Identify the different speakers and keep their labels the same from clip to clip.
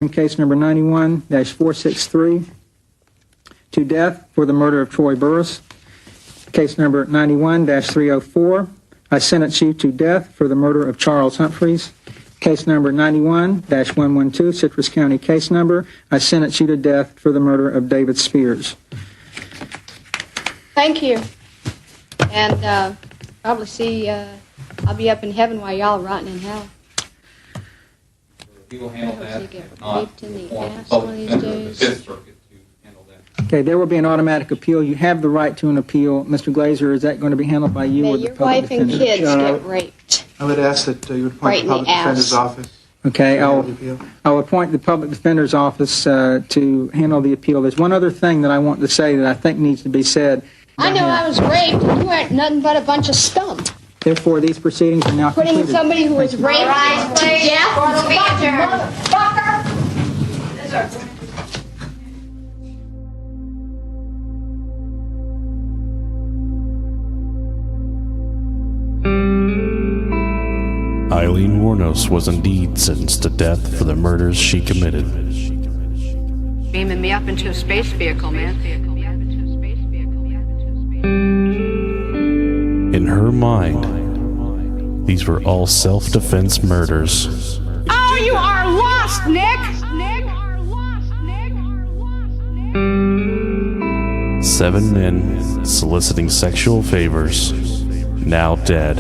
Speaker 1: In case number 91-463, to death for the murder of Troy Burris. Case number 91-304, I sentence you to death for the murder of Charles Humphreys. Case number 91-112, Citrus County case number, I sentence you to death for the murder of David Spears.
Speaker 2: Thank you. And probably see, I'll be up in heaven while y'all are rotting in hell.
Speaker 3: We will handle that. If not,
Speaker 2: Raped in the
Speaker 3: we'll form
Speaker 2: ass
Speaker 3: public
Speaker 2: one of these
Speaker 3: defender of the
Speaker 2: days.
Speaker 3: Fifth Circuit to handle that.
Speaker 1: Okay, there will be an automatic appeal. You have the right to an appeal. Mr. Glazer, is that going to be handled by you
Speaker 2: May
Speaker 1: or the
Speaker 2: your
Speaker 1: public
Speaker 2: wife and
Speaker 1: defender?
Speaker 2: kids
Speaker 4: John,
Speaker 2: get raped.
Speaker 4: I would ask that you would
Speaker 2: Right
Speaker 4: appoint
Speaker 2: in
Speaker 4: the
Speaker 2: the
Speaker 4: public defender's
Speaker 2: ass.
Speaker 4: office.
Speaker 1: Okay,
Speaker 4: to handle the appeal.
Speaker 1: I'll appoint the public defender's office to handle the appeal. There's one other thing that I want to say that I think needs to be said.
Speaker 2: I know I was raped. You aren't nothing but a bunch of scum.
Speaker 1: Therefore, these proceedings are now
Speaker 2: Putting
Speaker 1: completed.
Speaker 2: somebody who was raped to death. Motherfucker.
Speaker 5: Aileen Wuornos was indeed sentenced to death for the murders she committed.
Speaker 6: Beaming me up into a space vehicle, man.
Speaker 5: In her mind, these were all self-defense murders.
Speaker 6: Oh, you are lost, Nick!
Speaker 5: 7 men soliciting sexual favors, now dead.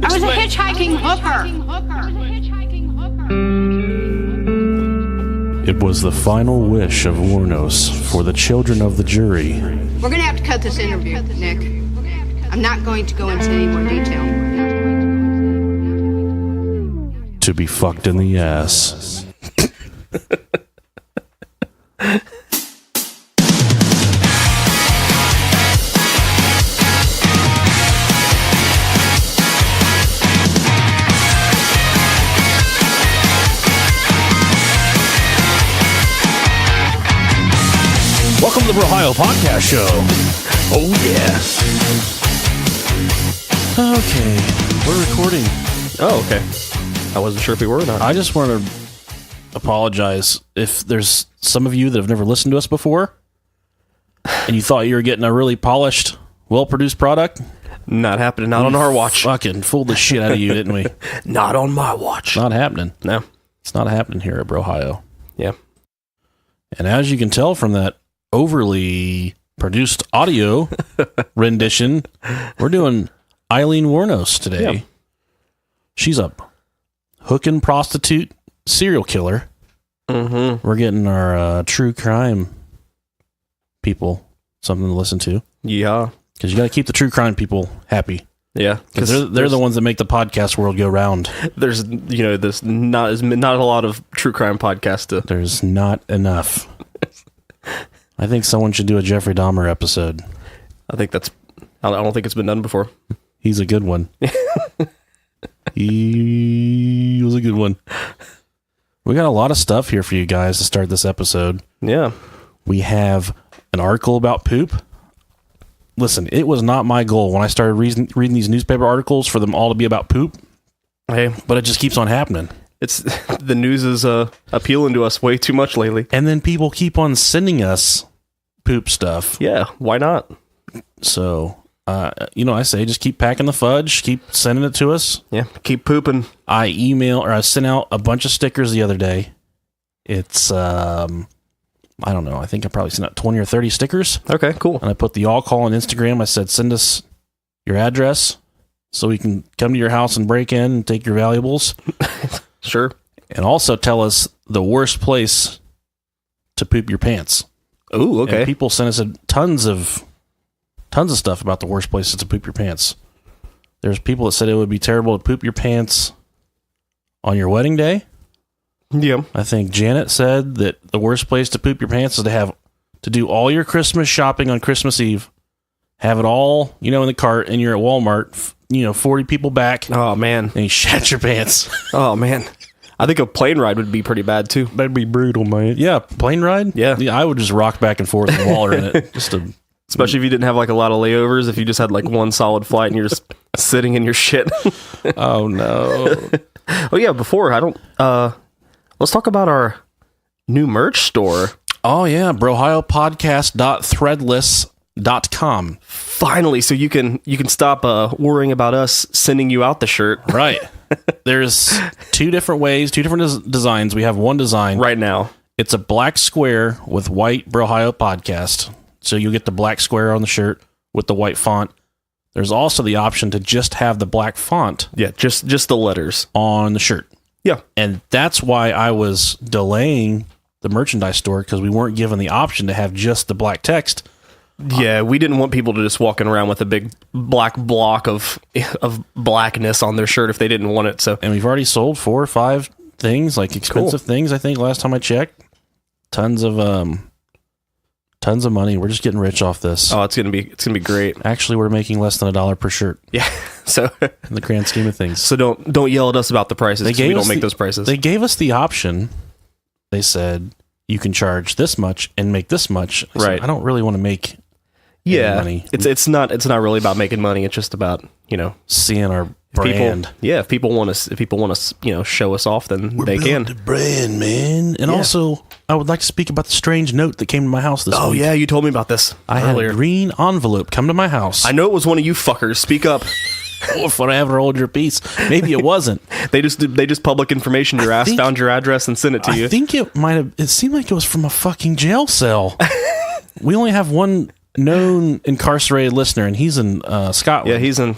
Speaker 6: I was a hitchhiking hooker.
Speaker 5: It was the final wish of Wuornos for the children of the jury
Speaker 6: We're gonna have to cut this interview, Nick. I'm not going to go into any more detail.
Speaker 5: to be fucked in the ass. Welcome to the Brohio Podcast Show. Oh, yeah. Okay, we're recording.
Speaker 7: Oh, okay. I wasn't sure if we were or not.
Speaker 5: I just want to apologize if there's some of you that have never listened to us before and you thought you were getting a really polished, well-produced product.
Speaker 7: Not happening. Not on our watch.
Speaker 5: Fucking fooled the shit out of you, didn't we?
Speaker 7: Not on my watch.
Speaker 5: Not happening.
Speaker 7: No.
Speaker 5: It's not happening here at Brohio.
Speaker 7: Yeah.
Speaker 5: And as you can tell from that overly produced audio rendition, we're doing Aileen Wuornos today.
Speaker 7: Yeah.
Speaker 5: She's a hookin' prostitute serial killer.
Speaker 7: Mm-hmm.
Speaker 5: We're getting our true crime people something to listen to.
Speaker 7: Yeah.
Speaker 5: Because you got to keep the true crime people happy.
Speaker 7: Yeah.
Speaker 5: Because they're the ones that make the podcast world go round.
Speaker 7: There's not a lot of true crime podcasts to.
Speaker 5: There's not enough. I think someone should do a Jeffrey Dahmer episode.
Speaker 7: I don't think it's been done before.
Speaker 5: He's a good one. He was a good one. We got a lot of stuff here for you guys to start this episode.
Speaker 7: Yeah.
Speaker 5: We have an article about poop. Listen, it was not my goal when I started reading these newspaper articles for them all to be about poop.
Speaker 7: Hey,
Speaker 5: But it just keeps on happening.
Speaker 7: it's the news is appealing to us way too much lately.
Speaker 5: And then people keep on sending us poop stuff.
Speaker 7: Yeah. Why not?
Speaker 5: So, I say just keep packing the fudge, keep sending it to us.
Speaker 7: Yeah. Keep pooping.
Speaker 5: I sent out a bunch of stickers the other day. It's, I don't know. I think I probably sent out 20 or 30 stickers.
Speaker 7: Okay. Cool.
Speaker 5: And I put the y'all call on Instagram. I said, send us your address so we can come to your house and break in and take your valuables.
Speaker 7: Sure.
Speaker 5: And also tell us the worst place to poop your pants.
Speaker 7: Ooh. Okay.
Speaker 5: And people sent us tons of stuff about the worst places to poop your pants. There's people that said it would be terrible to poop your pants on your wedding day.
Speaker 7: Yeah.
Speaker 5: I think Janet said that the worst place to poop your pants is to do all your Christmas shopping on Christmas Eve, have it all, in the cart, and you're at Walmart, 40 people back,
Speaker 7: Oh man.
Speaker 5: and you shat your pants.
Speaker 7: Oh man. I think a plane ride would be pretty bad too.
Speaker 5: That'd be brutal, man. Yeah, plane ride?
Speaker 7: Yeah.
Speaker 5: I would just rock back and forth and waller in it.
Speaker 7: Especially if you didn't have like a lot of layovers, if you just had like one solid flight and you're just sitting in your shit.
Speaker 5: Oh no.
Speaker 7: Oh yeah, before let's talk about our New merch store.
Speaker 5: Oh yeah, brohiopodcast.threadless.com.
Speaker 7: Finally, so you can stop worrying about us sending you out the shirt
Speaker 5: Right. There's two different ways, two different designs. We have one design.
Speaker 7: right now.
Speaker 5: It's a black square with white Brohio Podcast. So you'll get the black square on the shirt with the white font. There's also the option to just have the black font
Speaker 7: Yeah, just the letters.
Speaker 5: on the shirt.
Speaker 7: Yeah.
Speaker 5: And that's why I was delaying the merchandise store, because we weren't given the option to have just the black text.
Speaker 7: Yeah, we didn't want people to just walking around with a big black block of blackness on their shirt if they didn't want it. So
Speaker 5: And we've already sold 4 or 5 things, like expensive things, I think, last time I checked. Tons of money. We're just getting rich off this.
Speaker 7: it's gonna be great.
Speaker 5: Actually, we're making less than $1 per shirt
Speaker 7: Yeah. So
Speaker 5: in the grand scheme of things.
Speaker 7: so don't yell at us about the prices. 'Cause we don't make those prices.
Speaker 5: They gave us the option. They said you can charge this much and make this much. I said,
Speaker 7: Right.
Speaker 5: I don't really want to make money.
Speaker 7: It's not really about making money. It's just about
Speaker 5: seeing our brand.
Speaker 7: If people want to show us off, then they can.
Speaker 5: The brand, man. And also, I would like to speak about the strange note that came to my house this
Speaker 7: Oh
Speaker 5: week.
Speaker 7: yeah, you told me about this
Speaker 5: I
Speaker 7: earlier.
Speaker 5: had a green envelope come to my house.
Speaker 7: I know it was one of you fuckers. Speak up.
Speaker 5: If I have to hold your piece. Maybe it wasn't.
Speaker 7: They just public information your ass,
Speaker 5: think-
Speaker 7: found your address, and sent it to you.
Speaker 5: I think it might have. It seemed like it was from a fucking jail cell. We only have one known incarcerated listener, and he's in Scotland.
Speaker 7: Yeah, he's in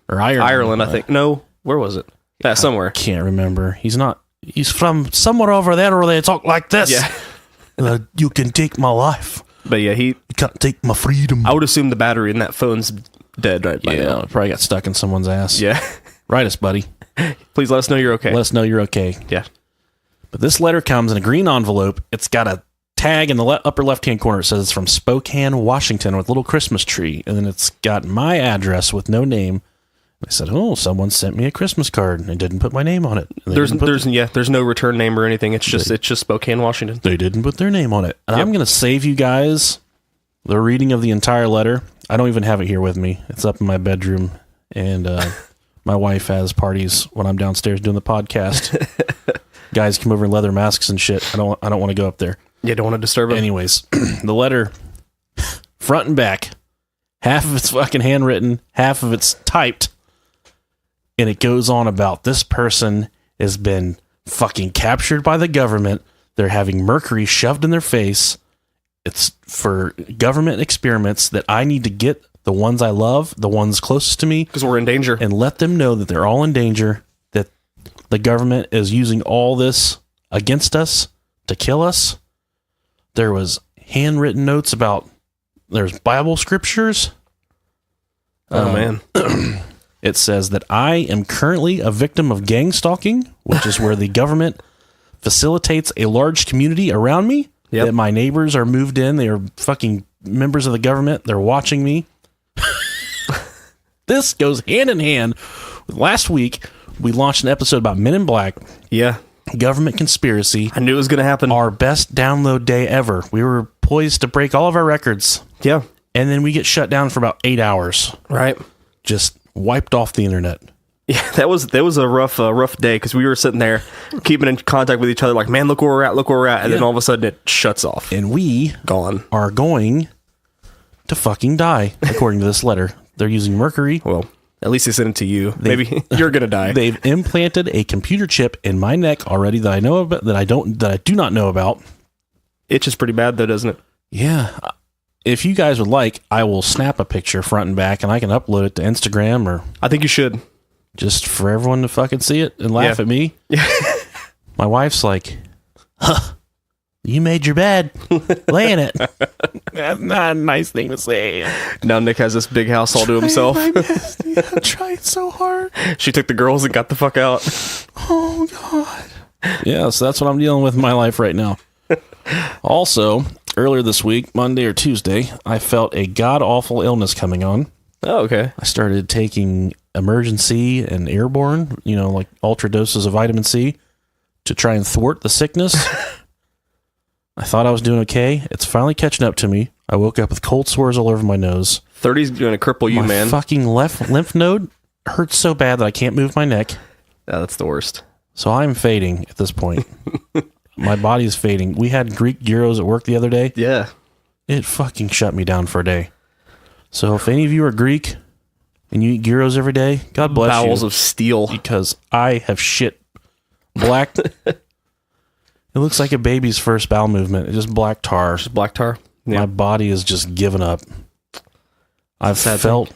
Speaker 5: or Ireland.
Speaker 7: I think. No, where was it? Yeah, somewhere.
Speaker 5: Can't remember. He's not. He's from somewhere over there where they talk like this.
Speaker 7: Yeah.
Speaker 5: You can take my life.
Speaker 7: But yeah,
Speaker 5: You can't take my freedom.
Speaker 7: I would assume the battery in that phone's dead right by
Speaker 5: Yeah,
Speaker 7: now.
Speaker 5: it probably got stuck in someone's ass.
Speaker 7: Yeah.
Speaker 5: Write us, buddy.
Speaker 7: Please let us know you're okay.
Speaker 5: Let us know you're okay.
Speaker 7: Yeah.
Speaker 5: But this letter comes in a green envelope. It's got a tag in the upper left-hand corner. It says it's from Spokane, Washington, with a little Christmas tree. And then it's got my address with no name. I said, oh, someone sent me a Christmas card and didn't put my name on it. And
Speaker 7: There's no return name or anything. It's just Spokane, Washington.
Speaker 5: they didn't put their name on it. And
Speaker 7: Yep.
Speaker 5: I'm going to save you guys the reading of the entire letter. I don't even have it here with me. It's up in my bedroom. And my wife has parties when I'm downstairs doing the podcast. Guys come over in leather masks and shit. I don't want to go up there.
Speaker 7: You don't want to disturb him.
Speaker 5: Anyways, the letter, front and back, half of it's fucking handwritten, half of it's typed. And it goes on about this person has been fucking captured by the government. They're having mercury shoved in their face. It's for government experiments that I need to get the ones I love, the ones closest to me,
Speaker 7: Because we're in danger.
Speaker 5: and let them know that they're all in danger, that the government is using all this against us to kill us. There was handwritten notes about, there's Bible scriptures.
Speaker 7: Oh, man.
Speaker 5: It says that I am currently a victim of gang stalking, which is where the government facilitates a large community around me.
Speaker 7: Yep.
Speaker 5: That my neighbors are moved in. They are fucking members of the government. They're watching me. This goes hand in hand with last week. We launched an episode about Men in Black,
Speaker 7: Yeah.
Speaker 5: government conspiracy,
Speaker 7: I knew it was going to happen.
Speaker 5: our best download day ever. We were poised to break all of our records,
Speaker 7: Yeah.
Speaker 5: and then we get shut down for about 8 hours.
Speaker 7: Right.
Speaker 5: Just wiped off the internet.
Speaker 7: Yeah, that was a rough day because we were sitting there keeping in contact with each other like, man, look where we're at, and then all of a sudden it shuts off.
Speaker 5: And we
Speaker 7: Gone.
Speaker 5: are going to fucking die, according to this letter. They're using mercury.
Speaker 7: Well, at least they sent it to you. Maybe you're gonna die.
Speaker 5: They've implanted a computer chip in my neck already that I know about, that I do not know about.
Speaker 7: Itches pretty bad though, doesn't it?
Speaker 5: Yeah. If you guys would like, I will snap a picture front and back and I can upload it to Instagram or
Speaker 7: I think you should.
Speaker 5: just for everyone to fucking see it and laugh
Speaker 7: Yeah.
Speaker 5: at me. My wife's like, huh, you made your bed. Lay in it. That's not a nice thing to say.
Speaker 7: Now Nick has this big house all to himself.
Speaker 5: I'm trying so hard.
Speaker 7: She took the girls and got the fuck out.
Speaker 5: Oh, God. Yeah, so that's what I'm dealing with in my life right now. Also, earlier this week, Monday or Tuesday, I felt a god-awful illness coming on.
Speaker 7: Oh, okay.
Speaker 5: I started taking emergency and airborne, like ultra doses of vitamin C to try and thwart the sickness. I thought I was doing okay. It's finally catching up to me. I woke up with cold sores all over my nose.
Speaker 7: 30's gonna cripple you,
Speaker 5: My
Speaker 7: man.
Speaker 5: fucking left lymph node hurts so bad that I can't move my neck.
Speaker 7: Yeah, that's the worst.
Speaker 5: So I'm fading at this point. My body is fading. We had Greek gyros at work the other day.
Speaker 7: Yeah.
Speaker 5: It fucking shut me down for a day. So if any of you are Greek and you eat gyros every day, God bless you.
Speaker 7: Bowels of steel.
Speaker 5: Because I have shit black. It looks like a baby's first bowel movement. It's just black tar.
Speaker 7: Just black tar. Yeah.
Speaker 5: My body is just given up. I've felt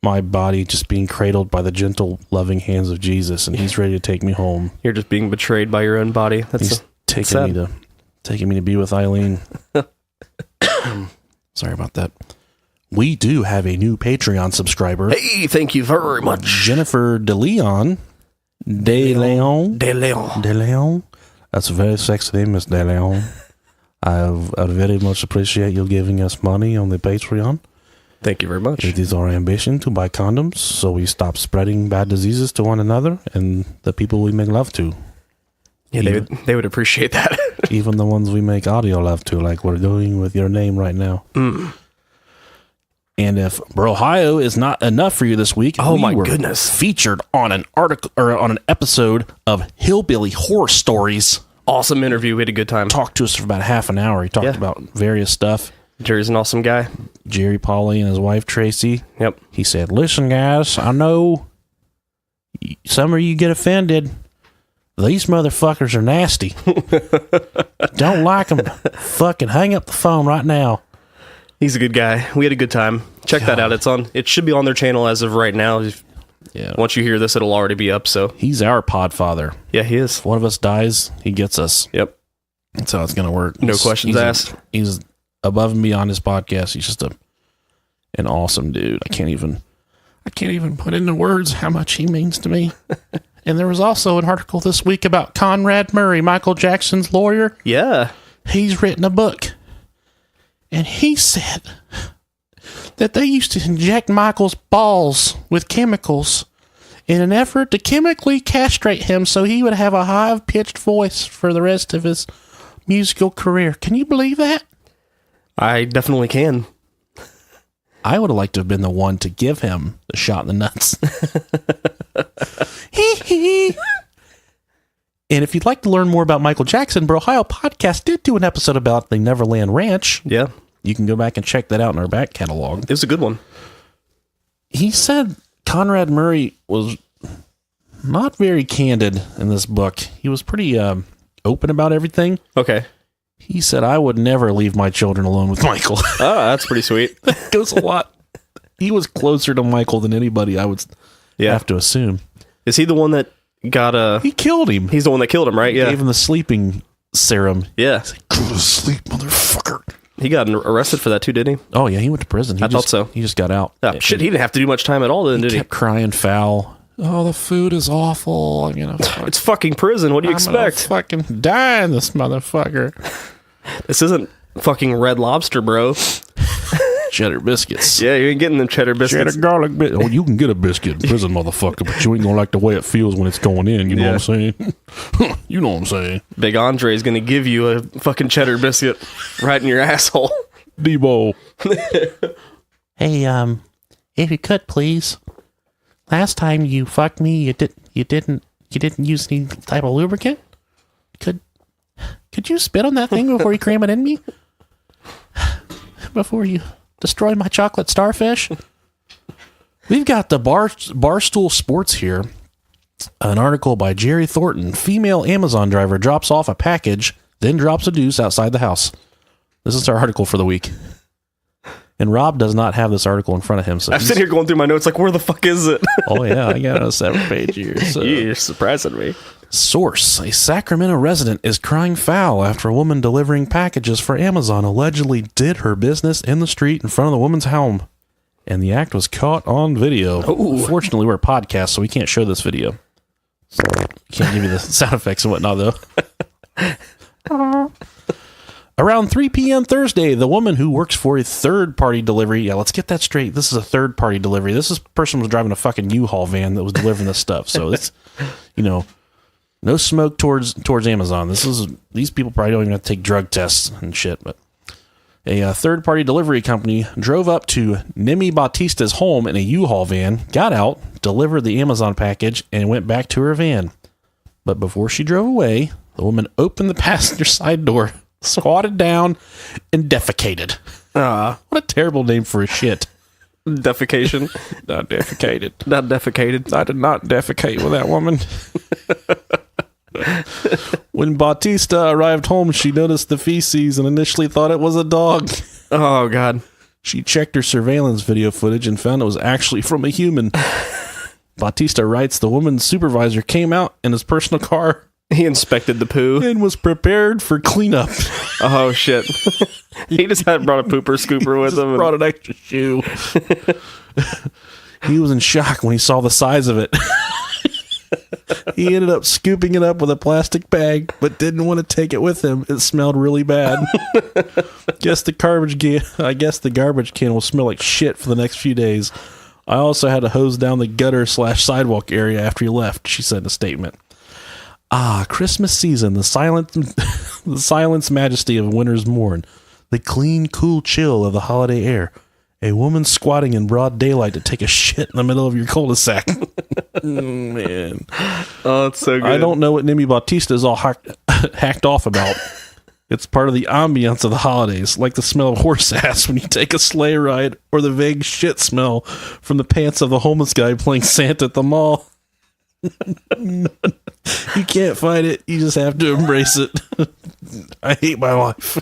Speaker 5: my body just being cradled by the gentle, loving hands of Jesus, and he's ready to take me home.
Speaker 7: You're just being betrayed by your own body.
Speaker 5: He's taking me to be with Aileen. Sorry about that. We do have a new Patreon subscriber.
Speaker 7: Hey, thank you very much.
Speaker 5: Jennifer DeLeon. DeLeon. That's a very sexy name, Miss DeLeon. I very much appreciate you giving us money on the Patreon.
Speaker 7: Thank you very much.
Speaker 5: It is our ambition to buy condoms so we stop spreading bad diseases to one another and the people we make love to.
Speaker 7: Yeah, they would appreciate that.
Speaker 5: Even the ones we make audio love to, like we're doing with your name right now.
Speaker 7: Mm.
Speaker 5: And if Brohio is not enough for you this week,
Speaker 7: Goodness,
Speaker 5: featured on an article or on an episode of Hillbilly Horror Stories.
Speaker 7: Awesome interview. We had a good time.
Speaker 5: Talked to us for about half an hour. He talked about various stuff.
Speaker 7: Jerry's an awesome guy.
Speaker 5: Jerry Pauly and his wife Tracy.
Speaker 7: Yep.
Speaker 5: He said, "Listen, guys, I know some of you get offended. These motherfuckers are nasty. Don't like them. Fucking hang up the phone right now."
Speaker 7: He's a good guy. We had a good time. Check that out. It should be on their channel as of right now.
Speaker 5: Yeah.
Speaker 7: Once you hear this, it'll already be up. So
Speaker 5: he's our podfather.
Speaker 7: Yeah, he is.
Speaker 5: If one of us dies, he gets us.
Speaker 7: Yep.
Speaker 5: That's how it's gonna work.
Speaker 7: No questions asked.
Speaker 5: He's above and beyond his podcast. He's just an awesome dude. I can't even put into words how much he means to me. And there was also an article this week about Conrad Murray, Michael Jackson's lawyer.
Speaker 7: Yeah.
Speaker 5: He's written a book. And he said that they used to inject Michael's balls with chemicals in an effort to chemically castrate him so he would have a high-pitched voice for the rest of his musical career. Can you believe that?
Speaker 7: I definitely can.
Speaker 5: I would have liked to have been the one to give him the shot in the nuts. And if you'd like to learn more about Michael Jackson, Brohio Podcast did do an episode about the Neverland Ranch.
Speaker 7: Yeah.
Speaker 5: You can go back and check that out in our back catalog.
Speaker 7: It was a good one.
Speaker 5: He said Conrad Murray was not very candid in this book. He was pretty open about everything.
Speaker 7: Okay.
Speaker 5: He said, "I would never leave my children alone with Michael."
Speaker 7: Oh, that's pretty sweet.
Speaker 5: That goes a lot. He was closer to Michael than anybody, I would have to assume.
Speaker 7: Is he the one that got
Speaker 5: He killed him.
Speaker 7: He's the one that killed him, right? Yeah.
Speaker 5: Gave him the sleeping serum.
Speaker 7: Yeah.
Speaker 5: Go to sleep, motherfucker.
Speaker 7: He got arrested for that too, didn't he?
Speaker 5: Oh, yeah, he went to prison.
Speaker 7: I thought so.
Speaker 5: He just got out.
Speaker 7: Oh, shit, he didn't have to do much time at all then, did he?
Speaker 5: Kept crying foul. Oh, the food is awful. I'm gonna
Speaker 7: It's fucking prison. What do you expect?
Speaker 5: Fucking die in this motherfucker.
Speaker 7: This isn't fucking Red Lobster, bro.
Speaker 5: Cheddar biscuits.
Speaker 7: Yeah, you ain't getting them cheddar biscuits.
Speaker 5: Cheddar garlic biscuits. Oh, you can get a biscuit in prison, motherfucker, but you ain't gonna like the way it feels when it's going in. You know what I'm saying? You know what I'm saying?
Speaker 7: Big Andre's gonna give you a fucking cheddar biscuit right in your asshole.
Speaker 5: Debo. Hey, if you could please. Last time you fucked me, you didn't use any type of lubricant. Could you spit on that thing before you cram it in me? Before you destroy my chocolate starfish? We've got the Barstool Sports here. An article by Jerry Thornton. Female Amazon driver drops off a package, then drops a deuce outside the house. This is our article for the week. And Rob does not have this article in front of him. So
Speaker 7: I'm sitting here going through my notes like, where the fuck is it?
Speaker 5: Oh, yeah, I got a 7-page here. So.
Speaker 7: You're surprising me.
Speaker 5: Source. A Sacramento resident is crying foul after a woman delivering packages for Amazon allegedly did her business in the street in front of the woman's home. And the act was caught on video.
Speaker 7: Ooh.
Speaker 5: Fortunately, we're a podcast, so we can't show this video. Can't give you the sound effects and whatnot, though. Around 3 p.m. Thursday, the woman who works for a third-party delivery... Yeah, let's get that straight. This is a third-party delivery. This person was driving a fucking U-Haul van that was delivering this stuff. So it's, no smoke towards Amazon. These people probably don't even have to take drug tests and shit. But a third-party delivery company drove up to Nemi Bautista's home in a U-Haul van, got out, delivered the Amazon package, and went back to her van. But before she drove away, The woman opened the passenger side door, squatted down, and defecated. What a terrible name for a shit.
Speaker 7: Defecation.
Speaker 5: Not defecated.
Speaker 7: Not defecated.
Speaker 5: I did not defecate with that woman. When Bautista arrived home, she noticed the feces and initially thought it was a dog.
Speaker 7: Oh, God.
Speaker 5: She checked her surveillance video footage and found it was actually from a human. Bautista writes the woman's supervisor came out in his personal car
Speaker 7: He inspected the poo.
Speaker 5: and was prepared for cleanup.
Speaker 7: Oh, shit. He just had brought a pooper scooper with him.
Speaker 5: Brought an extra shoe. He was in shock when he saw the size of it. He ended up scooping it up with a plastic bag, but didn't want to take it with him. It smelled really bad. I guess the garbage can will smell like shit for the next few days. I also had to hose down the gutter/sidewalk area after he left, she said in a statement. Christmas season, the silence majesty of winter's morn, the clean, cool chill of the holiday air. A woman squatting in broad daylight to take a shit in the middle of your cul-de-sac. Man.
Speaker 7: Oh, it's so good.
Speaker 5: I don't know what Nimi Bautista is all hacked off about. It's part of the ambience of the holidays, like the smell of horse ass when you take a sleigh ride, or the vague shit smell from the pants of the homeless guy playing Santa at the mall. You can't fight it. You just have to embrace it. I hate my life.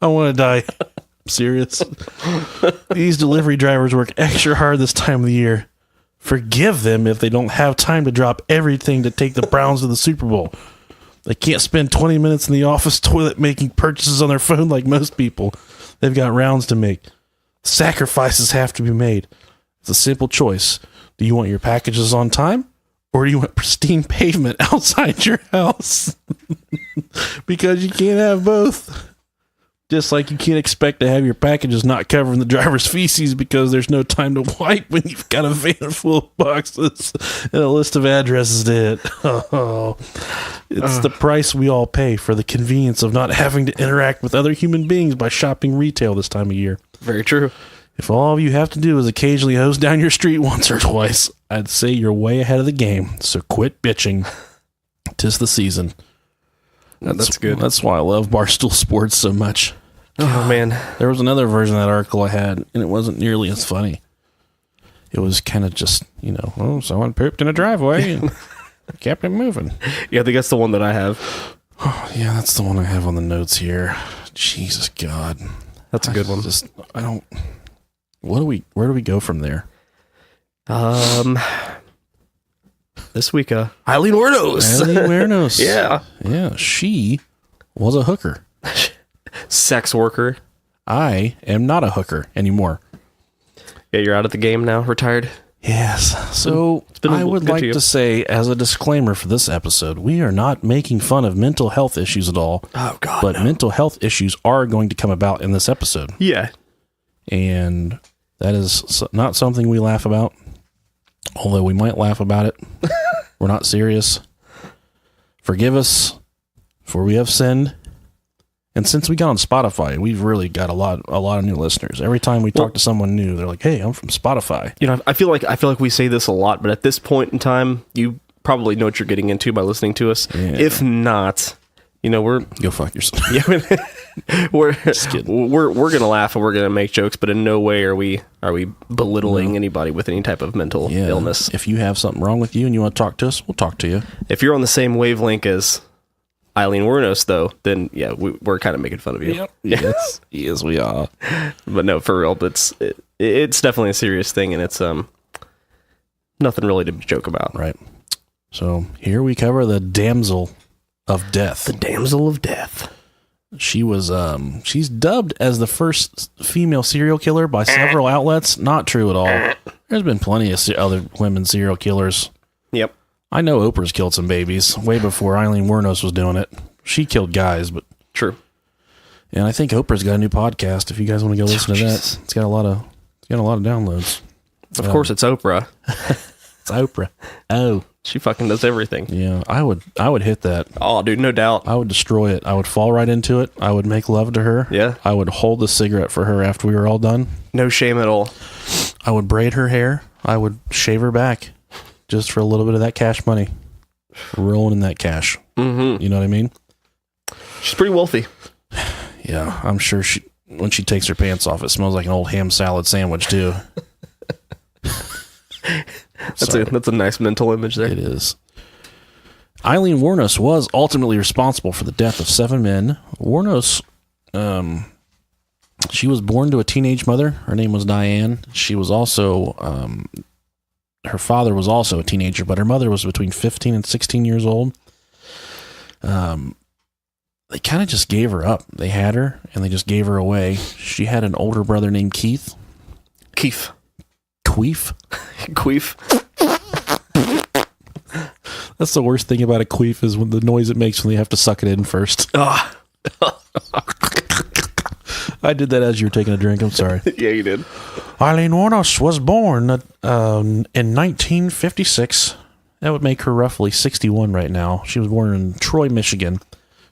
Speaker 5: I want to die. Serious. These delivery drivers work extra hard this time of the year. Forgive them if they don't have time to drop everything to take the Browns to the Super Bowl. They can't spend 20 minutes in the office toilet making purchases on their phone like most people. They've got rounds to make. Sacrifices have to be made. It's a simple choice. Do you want your packages on time? Or do you want pristine pavement outside your house? Because you can't have both. Just like you can't expect to have your packages not covering the driver's feces because there's no time to wipe when you've got a van full of boxes and a list of addresses to hit. Oh, it's the price we all pay for the convenience of not having to interact with other human beings by shopping retail this time of year.
Speaker 7: Very true.
Speaker 5: If all you have to do is occasionally hose down your street once or twice, I'd say you're way ahead of the game. So quit bitching. 'Tis the season.
Speaker 7: That's good.
Speaker 5: That's why I love Barstool Sports so much.
Speaker 7: Oh, man.
Speaker 5: There was another version of that article I had, and it wasn't nearly as funny. It was kind of just, someone pooped in a driveway and kept it moving.
Speaker 7: Yeah, I think that's the one that I have.
Speaker 5: Oh, yeah, that's the one I have on the notes here. Jesus God.
Speaker 7: That's a good one.
Speaker 5: Where do we go from there?
Speaker 7: This week, Aileen Wuornos.
Speaker 5: Aileen Wuornos.
Speaker 7: Yeah.
Speaker 5: Yeah, she was a hooker.
Speaker 7: Sex worker.
Speaker 5: I am not a hooker anymore.
Speaker 7: Yeah, you're out of the game now, retired.
Speaker 5: Yes. So I would like to say, as a disclaimer for this episode, we are not making fun of mental health issues at all.
Speaker 7: Oh, God.
Speaker 5: But mental health issues are going to come about in this episode.
Speaker 7: Yeah.
Speaker 5: And that is not something we laugh about. Although we might laugh about it. We're not serious. Forgive us, for we have sinned. And since we got on Spotify, we've really got a lot of new listeners. Every time we talk to someone new, they're like, "Hey, I'm from Spotify."
Speaker 7: I feel like we say this a lot, but at this point in time, you probably know what you're getting into by listening to us. Yeah. If not, we're
Speaker 5: go fuck yourself.
Speaker 7: Yeah, we're gonna laugh and we're gonna make jokes, but in no way are we belittling anybody with any type of mental illness.
Speaker 5: If you have something wrong with you and you want to talk to us, we'll talk to you.
Speaker 7: If you're on the same wavelength as Aileen Wuornos, though, then yeah, we're kind of making fun of you.
Speaker 5: Yep. Yes, yes, we are.
Speaker 7: But no, for real, it's definitely a serious thing, and it's nothing really to joke about.
Speaker 5: Right. So here we cover the damsel of death.
Speaker 7: The damsel of death.
Speaker 5: She was she's dubbed as the first female serial killer by several outlets. Not true at all. There's been plenty of other women serial killers.
Speaker 7: Yep.
Speaker 5: I know Oprah's killed some babies way before Aileen Wuornos was doing it. She killed guys, but
Speaker 7: true.
Speaker 5: And I think Oprah's got a new podcast. If you guys want to go listen to that, it's got a lot of downloads.
Speaker 7: Of course, it's Oprah.
Speaker 5: It's Oprah. Oh,
Speaker 7: she fucking does everything.
Speaker 5: Yeah, I would hit that.
Speaker 7: Oh, dude, no doubt.
Speaker 5: I would destroy it. I would fall right into it. I would make love to her.
Speaker 7: Yeah.
Speaker 5: I would hold the cigarette for her after we were all done.
Speaker 7: No shame at all.
Speaker 5: I would braid her hair. I would shave her back just for a little bit of that cash money. rolling in that cash.
Speaker 7: Mm-hmm.
Speaker 5: You know what I mean?
Speaker 7: She's pretty wealthy.
Speaker 5: Yeah, I'm sure when she takes her pants off, it smells like an old ham salad sandwich too.
Speaker 7: That's a nice mental image there.
Speaker 5: It is. Aileen Wuornos was ultimately responsible for the death of 7 men. Wuornos, she was born to a teenage mother. Her name was Diane. She was also, her father was also a teenager, but her mother was between 15 and 16 years old. They kind of just gave her up. They had her, and they just gave her away. She had an older brother named Keith.
Speaker 7: Queef.
Speaker 5: Queef?
Speaker 7: Queef.
Speaker 5: That's the worst thing about a queef is when the noise it makes when you have to suck it in first.
Speaker 7: Oh.
Speaker 5: I did that as you were taking a drink. I'm sorry.
Speaker 7: Yeah, you did.
Speaker 5: Aileen Wuornos was born in 1956. That would make her roughly 61 right now. She was born in Troy, Michigan.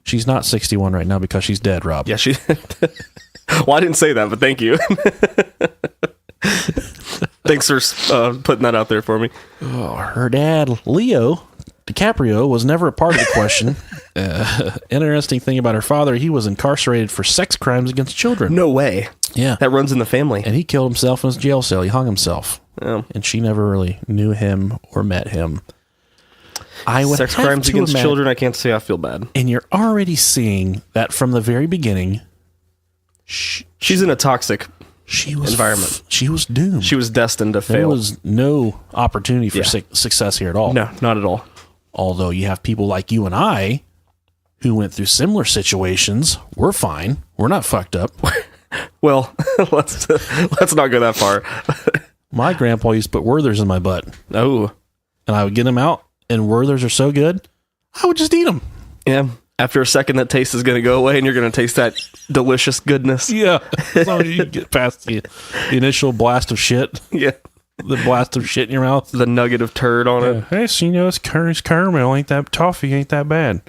Speaker 5: She's not 61 right now because she's dead, Rob.
Speaker 7: Yeah, she... Well, I didn't say that, but thank you. Thanks for putting that out there for me.
Speaker 5: Oh, her dad, Leo DiCaprio, was never a part of the question. Interesting thing about her father, he was incarcerated for sex crimes against children.
Speaker 7: No way.
Speaker 5: Yeah.
Speaker 7: That runs in the family.
Speaker 5: And he killed himself in his jail cell. He hung himself.
Speaker 7: Oh.
Speaker 5: And she never really knew him or met him. I would
Speaker 7: Sex
Speaker 5: have
Speaker 7: crimes
Speaker 5: to
Speaker 7: against
Speaker 5: imagine-
Speaker 7: children, I can't say I feel bad.
Speaker 5: And you're already seeing that from the very beginning.
Speaker 7: She's in a toxic environment.
Speaker 5: She was doomed.
Speaker 7: She was destined to
Speaker 5: There
Speaker 7: fail.
Speaker 5: was no opportunity for success here at all.
Speaker 7: No, not at all.
Speaker 5: Although you have people like you and I who went through similar situations. We're fine. We're not fucked up.
Speaker 7: Well, let's not go that far.
Speaker 5: My grandpa used to put Werthers in my butt.
Speaker 7: Oh.
Speaker 5: And I would get them out, and Werthers are so good, I would just eat them.
Speaker 7: Yeah. After a second, that taste is going to go away, and you're going to taste that delicious goodness.
Speaker 5: Yeah. As long as you get past the initial blast of shit.
Speaker 7: Yeah.
Speaker 5: The blast of shit in your mouth.
Speaker 7: The nugget of turd on it.
Speaker 5: Hey, so you know, it's caramel. Ain't that toffee? Ain't that bad?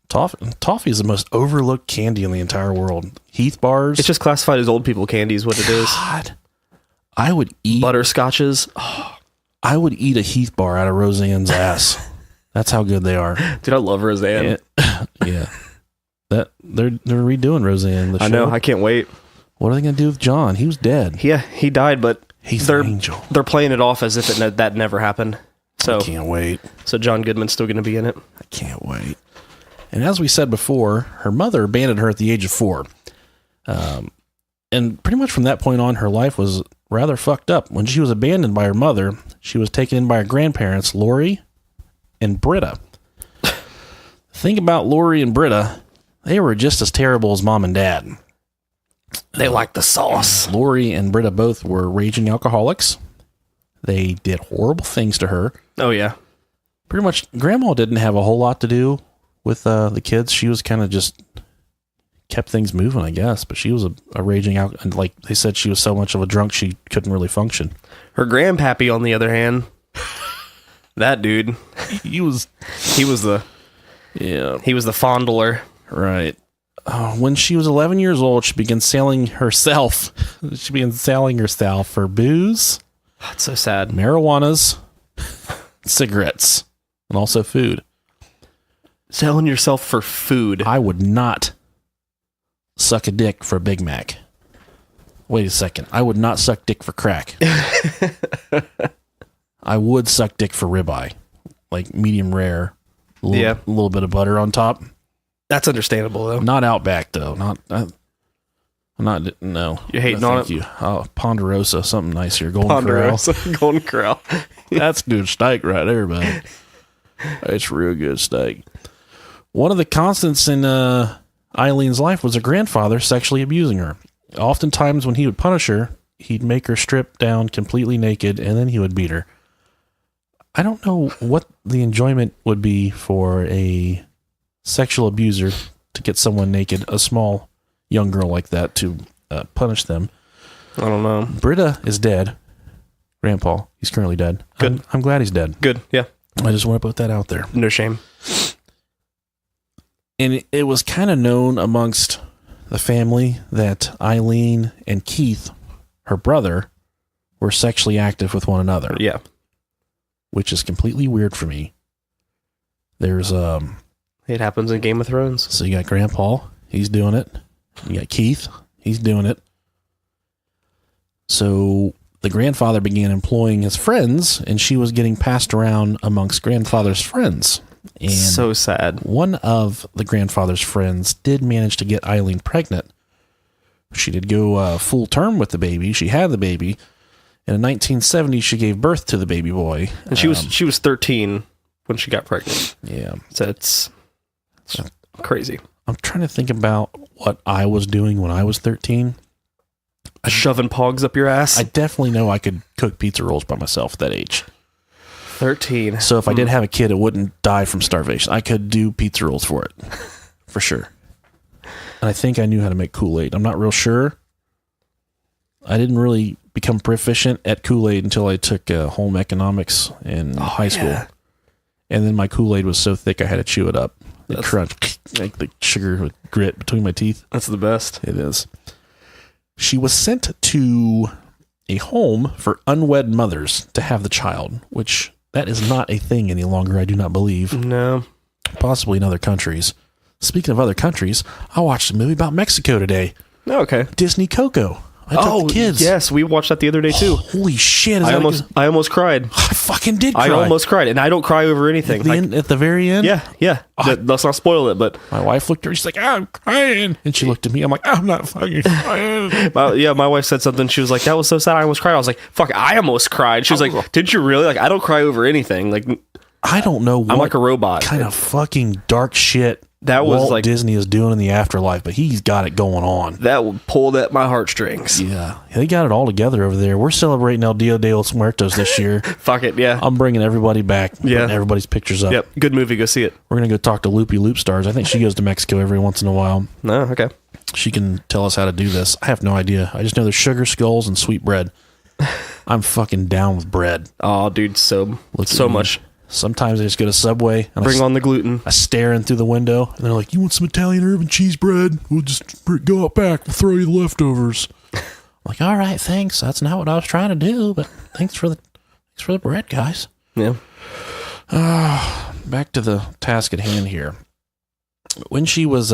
Speaker 5: Toffee is the most overlooked candy in the entire world. Heath bars.
Speaker 7: It's just classified as old people candy is what it is.
Speaker 5: God. I would eat
Speaker 7: Butterscotches.
Speaker 5: Oh, I would eat a Heath bar out of Roseanne's ass. That's how good they are.
Speaker 7: Dude, I love Roseanne.
Speaker 5: Yeah. That they're redoing Roseanne. The show.
Speaker 7: I know. I can't wait.
Speaker 5: What are they going to do with John? He was dead.
Speaker 7: Yeah, he died, but
Speaker 5: He's an angel.
Speaker 7: They're playing it off as if that never happened. So
Speaker 5: I can't wait.
Speaker 7: So John Goodman's still going to be in it.
Speaker 5: I can't wait. And as we said before, her mother abandoned her at the age of 4. And pretty much from that point on, her life was rather fucked up. When she was abandoned by her mother, she was taken in by her grandparents, Lori and Britta. The thing about Lori and Britta, they were just as terrible as mom and dad.
Speaker 7: They like the sauce.
Speaker 5: Lori and Britta both were raging alcoholics. They did horrible things to her.
Speaker 7: Oh, yeah.
Speaker 5: Pretty much, Grandma didn't have a whole lot to do with the kids. She was kind of just kept things moving, I guess. But she was a raging out, and like they said, she was so much of a drunk she couldn't really function.
Speaker 7: Her grandpappy, on the other hand, that dude,
Speaker 5: he was
Speaker 7: the fondler,
Speaker 5: right. When she was 11 years old, she began selling herself. For booze.
Speaker 7: That's so sad.
Speaker 5: Marijuanas, cigarettes, and also food.
Speaker 7: Selling yourself for food.
Speaker 5: I would not suck a dick for a Big Mac. Wait a second. I would not suck dick for crack. I would suck dick for ribeye. Like medium rare. A little bit of butter on top.
Speaker 7: That's understandable, though.
Speaker 5: Not Outback, though. No.
Speaker 7: You're hating on it?
Speaker 5: You. Oh, Ponderosa, something nice here. Golden Corral.
Speaker 7: Golden Corral.
Speaker 5: That's good steak right there, man. It's real good steak. One of the constants in Eileen's life was her grandfather sexually abusing her. Oftentimes when he would punish her, he'd make her strip down completely naked, and then he would beat her. I don't know what the enjoyment would be for a sexual abuser to get someone naked, a small young girl like that, to punish them.
Speaker 7: I don't know.
Speaker 5: Britta is dead. Grandpa, he's currently dead.
Speaker 7: Good.
Speaker 5: I'm glad he's dead.
Speaker 7: Good, yeah.
Speaker 5: I just want to put that out there.
Speaker 7: No shame.
Speaker 5: And it was kind of known amongst the family that Aileen and Keith, her brother, were sexually active with one another.
Speaker 7: Yeah.
Speaker 5: Which is completely weird for me. There's
Speaker 7: It happens in Game of Thrones.
Speaker 5: so you got Grandpa, he's doing it. You got Keith, he's doing it. So the grandfather began employing his friends, and she was getting passed around amongst grandfather's friends. And
Speaker 7: So sad.
Speaker 5: one of the grandfather's friends did manage to get Aileen pregnant. She did go full term with the baby. She had the baby. And in 1970, she gave birth to the baby boy.
Speaker 7: And she was 13 when she got pregnant.
Speaker 5: Yeah.
Speaker 7: So it's crazy.
Speaker 5: I'm trying to think about what I was doing when I was 13.
Speaker 7: Shoving pogs up your ass.
Speaker 5: I definitely know I could cook pizza rolls by myself at that age.
Speaker 7: 13.
Speaker 5: So if I did have a kid, it wouldn't die from starvation. I could do pizza rolls for it, for sure. And I think I knew how to make Kool-Aid. I'm not real sure. I didn't really become proficient at Kool-Aid until I took home economics in high school. And then my Kool-Aid was so thick I had to chew it up. It crunched like the sugar with grit between my teeth.
Speaker 7: That's the best.
Speaker 5: It is. She was sent to a home for unwed mothers to have the child, which that is not a thing any longer, I do not believe.
Speaker 7: No.
Speaker 5: Possibly in other countries. Speaking of other countries, I watched a movie about Mexico today.
Speaker 7: Oh, okay.
Speaker 5: Disney Coco. I took the kids.
Speaker 7: Yes, we watched that the other day too.
Speaker 5: Holy shit. Is
Speaker 7: I
Speaker 5: that
Speaker 7: almost cried.
Speaker 5: I fucking did cry.
Speaker 7: I almost cried, and I don't cry over anything.
Speaker 5: At the very end?
Speaker 7: Yeah. Let's not spoil it, but
Speaker 5: My wife looked at her. She's like, I'm crying. And she looked at me. I'm like, I'm not fucking crying.
Speaker 7: my wife said something. She was like, "That was so sad. I almost cried." I was like, "Fuck, I almost cried." She was like, "Did you really?" Like, I don't cry over anything. Like,
Speaker 5: I don't know what
Speaker 7: I'm like a robot.
Speaker 5: kind of fucking dark shit
Speaker 7: That was
Speaker 5: Walt
Speaker 7: like
Speaker 5: Disney is doing in the afterlife, but he's got it going on.
Speaker 7: that would pull at my heartstrings.
Speaker 5: Yeah, they got it all together over there. We're celebrating El Dia de los Muertos this year.
Speaker 7: Fuck it, yeah.
Speaker 5: I'm bringing everybody back.
Speaker 7: Yeah.
Speaker 5: Putting everybody's pictures up.
Speaker 7: Yep, good movie. Go see it.
Speaker 5: We're gonna go talk to Loopy Loop Stars. I think she goes to Mexico every once in a while.
Speaker 7: No, okay.
Speaker 5: She can tell us how to do this. I have no idea. I just know there's sugar skulls and sweet bread. I'm fucking down with bread.
Speaker 7: Oh, dude, so
Speaker 5: Look at
Speaker 7: so
Speaker 5: me.
Speaker 7: much.
Speaker 5: Sometimes I just go to Subway and
Speaker 7: Bring on the gluten.
Speaker 5: I stare in through the window, and they're like, "You want some Italian herb and cheese bread? We'll just go out back. We'll throw you the leftovers." I'm like, "All right, thanks. That's not what I was trying to do, but thanks for the bread, guys."
Speaker 7: Yeah.
Speaker 5: Back to the task at hand here. When she was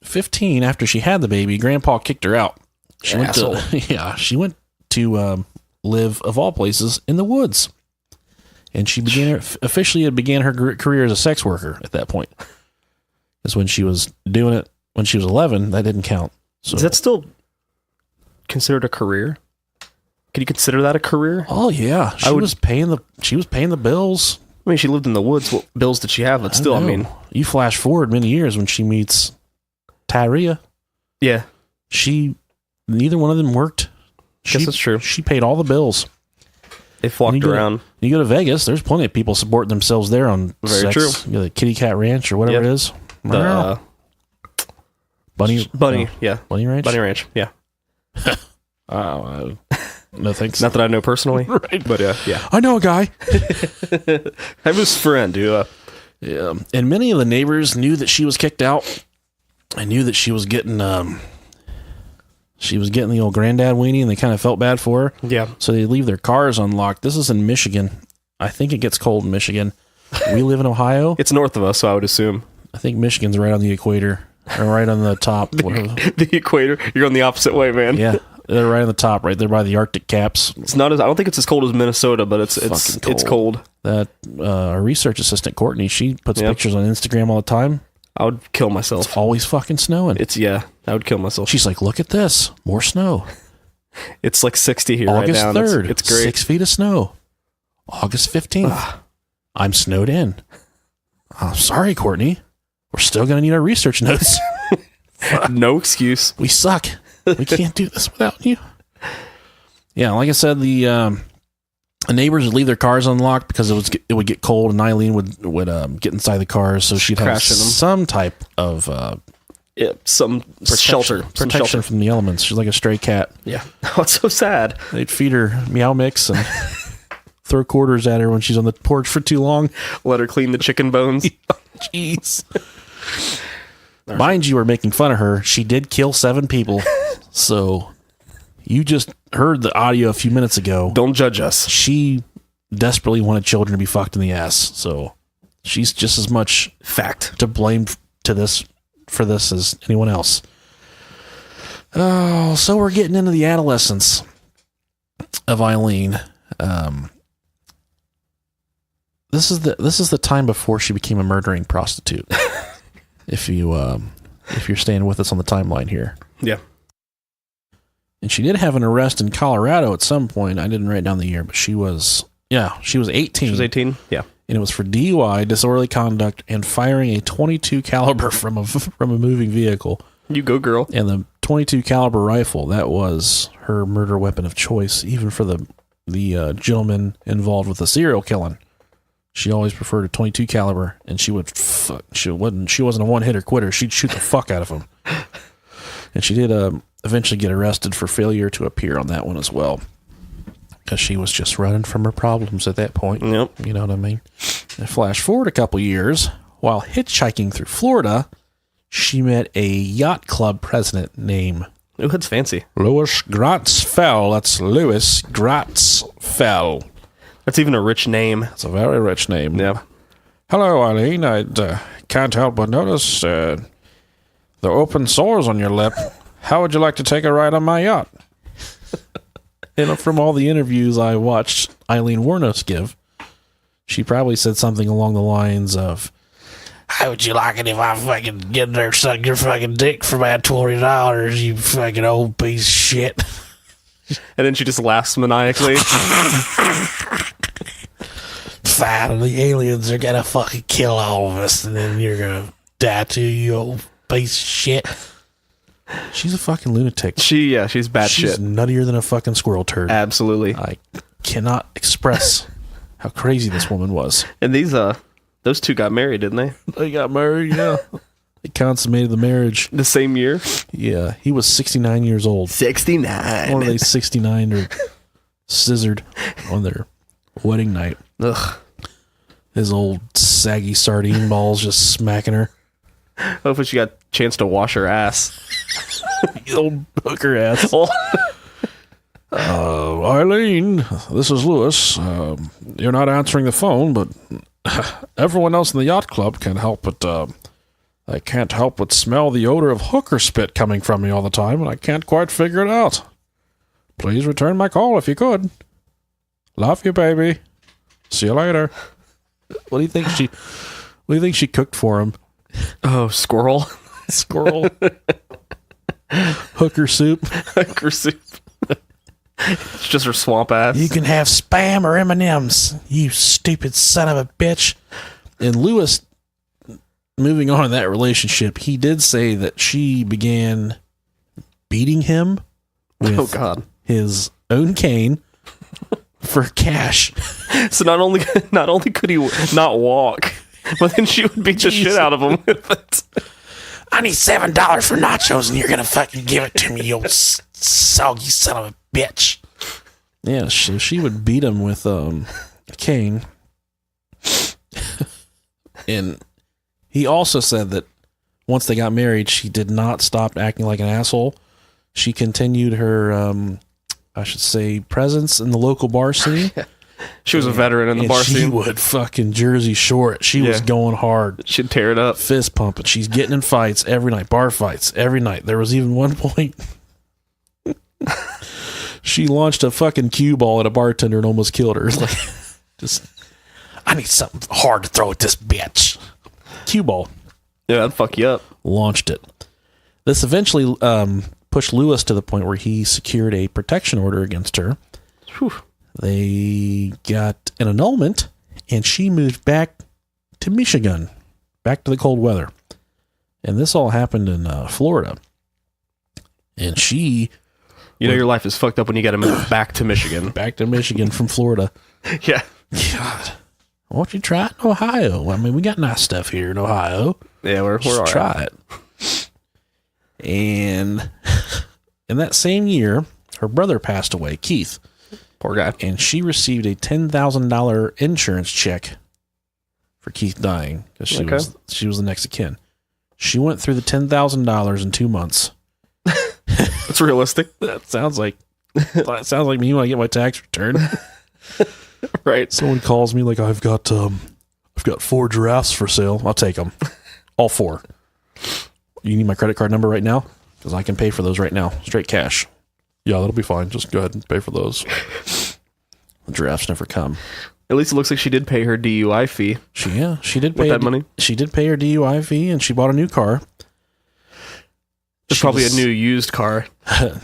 Speaker 5: 15, after she had the baby, Grandpa kicked her out. She went to live, of all places, in the woods. And she officially began her career as a sex worker at that point. Because when she was doing it, when she was 11, that didn't count. So,
Speaker 7: Is that still considered a career? Can you consider that a career?
Speaker 5: Oh yeah, she was paying the bills.
Speaker 7: I mean, she lived in the woods. What bills did she have? But still, I mean,
Speaker 5: you flash forward many years when she meets Tyria.
Speaker 7: yeah,
Speaker 5: Neither one of them worked.
Speaker 7: Guess that's true.
Speaker 5: She paid all the bills.
Speaker 7: they flocked around.
Speaker 5: You go to Vegas, there's plenty of people supporting themselves there on
Speaker 7: Very
Speaker 5: sex.
Speaker 7: true.
Speaker 5: You know, the Kitty Cat Ranch or whatever
Speaker 7: Yep.
Speaker 5: it is.
Speaker 7: The
Speaker 5: Bunny
Speaker 7: yeah,
Speaker 5: Bunny Ranch.
Speaker 7: Bunny Ranch, yeah.
Speaker 5: No thanks.
Speaker 7: Not that I know personally,
Speaker 5: Right.
Speaker 7: but yeah.
Speaker 5: I know a guy.
Speaker 7: I have this friend who,
Speaker 5: Yeah, and many of the neighbors knew that she was kicked out. I knew that she was getting the old granddad weenie, and they kind of felt bad for her.
Speaker 7: yeah,
Speaker 5: So they leave their cars unlocked. This is in Michigan. I think it gets cold in Michigan. We live in Ohio.
Speaker 7: it's north of us, so I would assume
Speaker 5: I think Michigan's right on the equator, or right on the top.
Speaker 7: the equator. You're going the opposite way, man.
Speaker 5: Yeah, they're right on the top, right there by the Arctic caps.
Speaker 7: It's not as I don't think it's as cold as Minnesota, but it's
Speaker 5: Fucking
Speaker 7: cold.
Speaker 5: That our research assistant Courtney, she puts
Speaker 7: Yep.
Speaker 5: pictures on Instagram all the time.
Speaker 7: I would kill myself.
Speaker 5: It's always fucking snowing.
Speaker 7: I would kill myself.
Speaker 5: She's like, "Look at this, more snow."
Speaker 7: It's like 60 here
Speaker 5: August
Speaker 7: right now.
Speaker 5: 3rd,
Speaker 7: It's great.
Speaker 5: 6 feet of snow. August 15th, I'm snowed in. I'm sorry, Courtney. We're still going to need our research notes.
Speaker 7: No excuse.
Speaker 5: We suck. We can't do this without you. Yeah, like I said, the neighbors would leave their cars unlocked because it would get cold, and Aileen would get inside the cars, so she'd have
Speaker 7: Crashing them.
Speaker 5: some type of
Speaker 7: Some shelter. Some
Speaker 5: protection
Speaker 7: shelter.
Speaker 5: from the elements. She's like a stray cat.
Speaker 7: Yeah. Oh, it's so sad.
Speaker 5: They'd feed her meow mix and throw quarters at her when she's on the porch for too long.
Speaker 7: Let her clean the chicken bones.
Speaker 5: Jeez. Mind you, we're making fun of her. She did kill 7 people. So you just heard the audio a few minutes ago.
Speaker 7: Don't judge us.
Speaker 5: She desperately wanted children to be fucked in the ass. So she's just as much
Speaker 7: Fact.
Speaker 5: to blame for this as anyone else. Oh, so we're getting into the adolescence of Aileen. This is the time before she became a murdering prostitute. if you're staying with us on the timeline here.
Speaker 7: Yeah.
Speaker 5: And she did have an arrest in Colorado at some point. I didn't write down the year, but she was 18.
Speaker 7: She was 18? Yeah.
Speaker 5: And it was for DUI, disorderly conduct, and firing a .22 caliber from a moving vehicle.
Speaker 7: You go, girl.
Speaker 5: And the .22 caliber rifle, that was her murder weapon of choice, even for the gentleman involved with the serial killing. She always preferred a .22 caliber, and she wasn't a one-hitter quitter. She'd shoot the fuck out of him. And she did eventually get arrested for failure to appear on that one as well, because she was just running from her problems at that point.
Speaker 7: Yep.
Speaker 5: You know what I mean? And flash forward a couple years, while hitchhiking through Florida, she met a yacht club president named...
Speaker 7: Oh, that's fancy.
Speaker 5: Louis Gratzfell. That's Louis Gratzfell.
Speaker 7: That's even a rich name.
Speaker 5: It's a very rich name.
Speaker 7: Yeah.
Speaker 5: Hello, Aileen. I can't help but notice the open sores on your lip. How would you like to take a ride on my yacht? And from all the interviews I watched Aileen Wuornos give, she probably said something along the lines of, how would you like it if I fucking get in there suck your fucking dick for about $20, you fucking old piece of shit?
Speaker 7: And then she just laughs maniacally.
Speaker 5: Fine, the aliens are gonna fucking kill all of us, and then you're gonna die too, you old piece of shit. She's a fucking lunatic.
Speaker 7: She's bad
Speaker 5: She's
Speaker 7: shit.
Speaker 5: nuttier than a fucking squirrel turd.
Speaker 7: Absolutely.
Speaker 5: I cannot express how crazy this woman was.
Speaker 7: And those two got married, didn't they?
Speaker 5: They got married, yeah. They consummated the marriage.
Speaker 7: The same year?
Speaker 5: Yeah, he was 69 years old.
Speaker 7: 69.
Speaker 5: Or they 69 or scissored on their wedding night.
Speaker 7: Ugh.
Speaker 5: His old saggy sardine balls just smacking her.
Speaker 7: Hopefully she got a chance to wash her ass.
Speaker 5: Old hooker ass.
Speaker 7: Oh.
Speaker 5: Aileen, this is Louis. You're not answering the phone, but everyone else in the yacht club can help but I can't help but smell the odor of hooker spit coming from me all the time, and I can't quite figure it out. Please return my call if you could. Love you, baby. See you later. What do you think she cooked for him?
Speaker 7: Oh, squirrel.
Speaker 5: Squirrel. Hooker soup.
Speaker 7: Hooker soup. It's just her swamp ass.
Speaker 5: You can have Spam or M&Ms, you stupid son of a bitch. And Louis, moving on in that relationship, he did say that she began beating him with his own cane for cash.
Speaker 7: So not only could he not walk, but then she would beat the shit out of him with it.
Speaker 5: I need $7 for nachos, and you're gonna fucking give it to me, you old soggy son of a bitch. Yeah, she would beat him with a cane. And he also said that once they got married, she did not stop acting like an asshole. She continued her, I should say, presence in the local bar scene.
Speaker 7: She was a veteran in the bar scene.
Speaker 5: She would fucking Jersey Shore it. She was going hard.
Speaker 7: She'd tear it up.
Speaker 5: Fist pumping. She's getting in fights every night. Bar fights every night. There was even one point she launched a fucking cue ball at a bartender and almost killed her. Like, just, I need something hard to throw at this bitch. Cue ball.
Speaker 7: Yeah, that'd fuck you up.
Speaker 5: Launched it. This eventually pushed Louis to the point where he secured a protection order against her.
Speaker 7: Whew.
Speaker 5: They got an annulment, and she moved back to Michigan, back to the cold weather. And this all happened in Florida. And she...
Speaker 7: your life is fucked up when you got to move back to Michigan.
Speaker 5: Back to Michigan from Florida.
Speaker 7: Yeah.
Speaker 5: God. Why don't you try it in Ohio? I mean, we got nice stuff here in Ohio.
Speaker 7: Yeah, we're all right.
Speaker 5: Try it. And in that same year, her brother passed away, Keith.
Speaker 7: Poor guy.
Speaker 5: And she received a $10,000 insurance check for Keith dying because she was the next of kin. She went through the $10,000 in 2 months.
Speaker 7: That's realistic.
Speaker 5: That sounds like me when I get my tax return.
Speaker 7: Right.
Speaker 5: Someone calls me like, I've got I've got 4 giraffes for sale. I'll take them. All 4. You need my credit card number right now? Because I can pay for those right now. Straight cash. Yeah, that'll be fine. Just go ahead and pay for those. The giraffes never come.
Speaker 7: At least it looks like she did pay her DUI fee.
Speaker 5: She did pay
Speaker 7: with that money.
Speaker 5: She did pay her DUI fee, and she bought a new car.
Speaker 7: It's probably a new used car.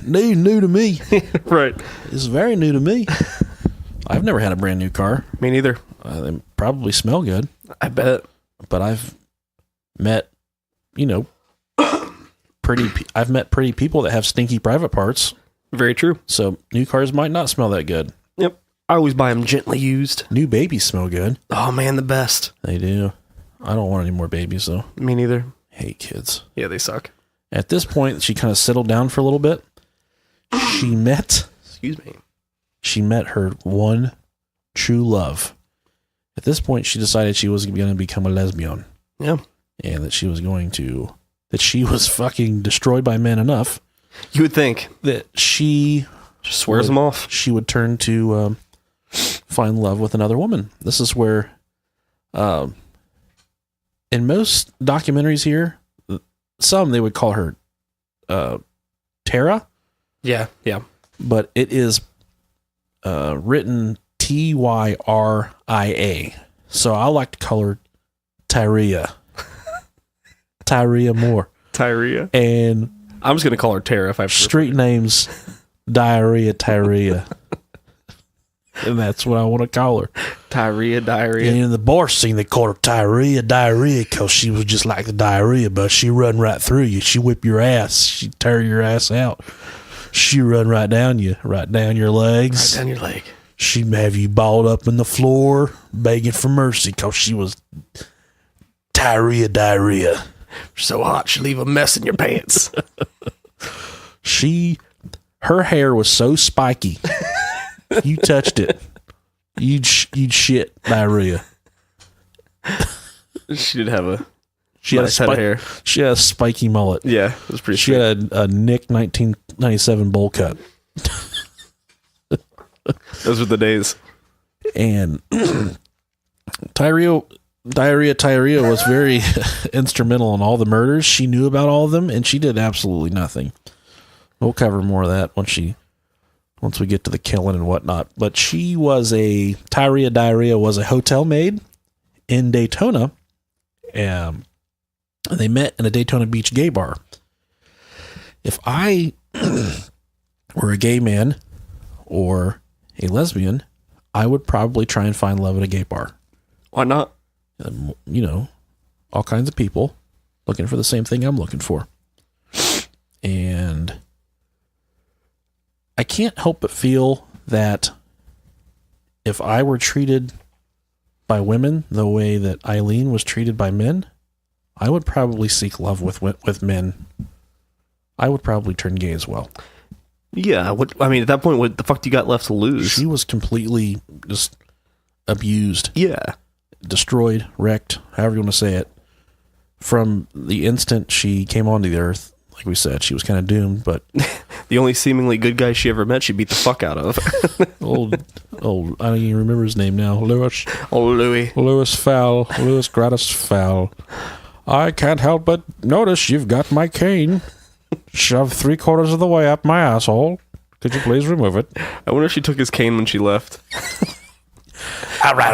Speaker 5: new to me.
Speaker 7: Right.
Speaker 5: It's very new to me. I've never had a brand new car.
Speaker 7: Me neither.
Speaker 5: They probably smell good,
Speaker 7: I bet.
Speaker 5: but I've met, I've met pretty people that have stinky private parts.
Speaker 7: Very true.
Speaker 5: So new cars might not smell that good.
Speaker 7: Yep. I always buy them gently used.
Speaker 5: New babies smell good.
Speaker 7: Oh, man, the best.
Speaker 5: They do. I don't want any more babies, though.
Speaker 7: Me neither.
Speaker 5: Hate kids.
Speaker 7: Yeah, they suck.
Speaker 5: At this point, she kind of settled down for a little bit.
Speaker 7: Excuse me.
Speaker 5: She met her one true love. At this point, she decided she was going to become a lesbian.
Speaker 7: Yeah.
Speaker 5: And that she was fucking destroyed by men enough.
Speaker 7: You would think.
Speaker 5: That she
Speaker 7: just swears them off.
Speaker 5: She would turn to find love with another woman. This is where, in most documentaries here, some they would call her Tara.
Speaker 7: Yeah, yeah.
Speaker 5: But it is written Tyria. So I like to call her Tyria. Tyria Moore.
Speaker 7: Tyria.
Speaker 5: And
Speaker 7: I'm just going to call her Tara if I
Speaker 5: street name's Tyria. And that's what I want to call her.
Speaker 7: Tyria.
Speaker 5: And in the bar scene, they called her Tyria, because she was just like the diarrhea, but she run right through you. She whip your ass. She tear your ass out. She run right down you, right down your legs.
Speaker 7: Right down your leg.
Speaker 5: She'd have you balled up in the floor, begging for mercy, because she was diarrhea.
Speaker 7: So hot, she'd leave a mess in your pants.
Speaker 5: Her hair was so spiky. You touched it, you'd shit diarrhea.
Speaker 7: She did have a
Speaker 5: She
Speaker 7: nice
Speaker 5: had
Speaker 7: head of hair.
Speaker 5: She had a spiky mullet.
Speaker 7: Yeah, it was pretty.
Speaker 5: She had a Nick 1997 bowl cut.
Speaker 7: Those were the days.
Speaker 5: And Tyria was very instrumental in all the murders. She knew about all of them, and she did absolutely nothing. We'll cover more of that once we get to the killing and whatnot. But Tyria was a hotel maid in Daytona. And they met in a Daytona Beach gay bar. If I were a gay man or a lesbian, I would probably try and find love at a gay bar.
Speaker 7: Why not?
Speaker 5: All kinds of people looking for the same thing I'm looking for. And I can't help but feel that if I were treated by women the way that Aileen was treated by men, I would probably seek love with men. I would probably turn gay as well.
Speaker 7: Yeah, at that point, what the fuck do you got left to lose?
Speaker 5: She was completely just abused.
Speaker 7: Yeah.
Speaker 5: Destroyed, wrecked, however you want to say it. From the instant she came onto the earth, like we said, she was kind of doomed, but...
Speaker 7: The only seemingly good guy she ever met, she beat the fuck out of.
Speaker 5: old, I don't even remember his name now. Louis.
Speaker 7: Oh, Louis.
Speaker 5: Louis Fowl. Louis Gratis Fowl. I can't help but notice you've got my cane shoved 3/4 of the way up my asshole. Could you please remove it?
Speaker 7: I wonder if she took his cane when she left.
Speaker 5: All right.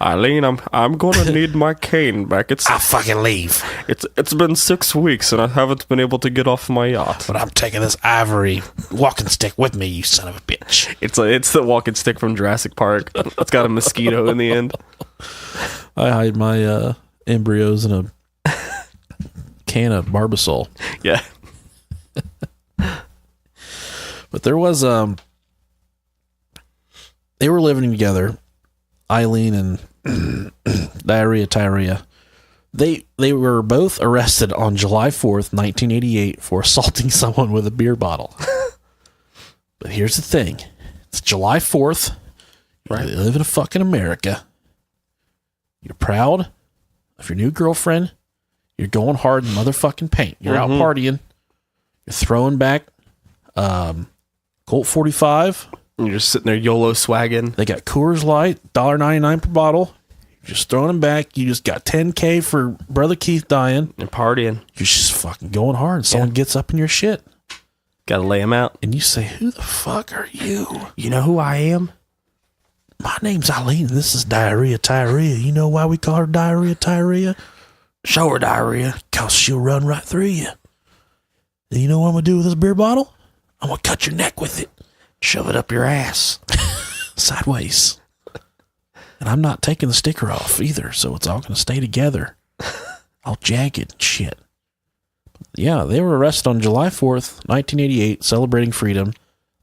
Speaker 7: Aileen, I'm gonna need my cane back.
Speaker 5: I'll fucking leave.
Speaker 7: It's been 6 weeks and I haven't been able to get off my yacht.
Speaker 5: But I'm taking this ivory walking stick with me, you son of a bitch.
Speaker 7: It's the walking stick from Jurassic Park. It's got a mosquito in the end.
Speaker 5: I hide my embryos in a can of Barbasol.
Speaker 7: Yeah.
Speaker 5: But there was they were living together, Aileen and Tyria. They were both arrested on July 4th, 1988 for assaulting someone with a beer bottle. But here's the thing. It's July 4th. Right. You live in fucking America. You're proud of your new girlfriend. You're going hard in motherfucking paint. You're out partying. You're throwing back Colt 45.
Speaker 7: You're just sitting there YOLO swagging.
Speaker 5: They got Coors Light, $1.99 per bottle. Just throwing them back. You just got $10K for Brother Keith dying.
Speaker 7: And partying.
Speaker 5: You're just fucking going hard. Someone gets up in your shit.
Speaker 7: Gotta lay him out.
Speaker 5: And you say, who the fuck are you?
Speaker 7: You know who I am?
Speaker 5: My name's Aileen. This is Diarrhea Tyria. You know why we call her Diarrhea Tyria?
Speaker 7: Show her diarrhea.
Speaker 5: Because she'll run right through you. And you know what I'm going to do with this beer bottle? I'm going to cut your neck with it.
Speaker 7: Shove it up your ass.
Speaker 5: Sideways. And I'm not taking the sticker off either, so it's all going to stay together. All jagged and shit. Yeah, they were arrested on July 4th, 1988, celebrating freedom.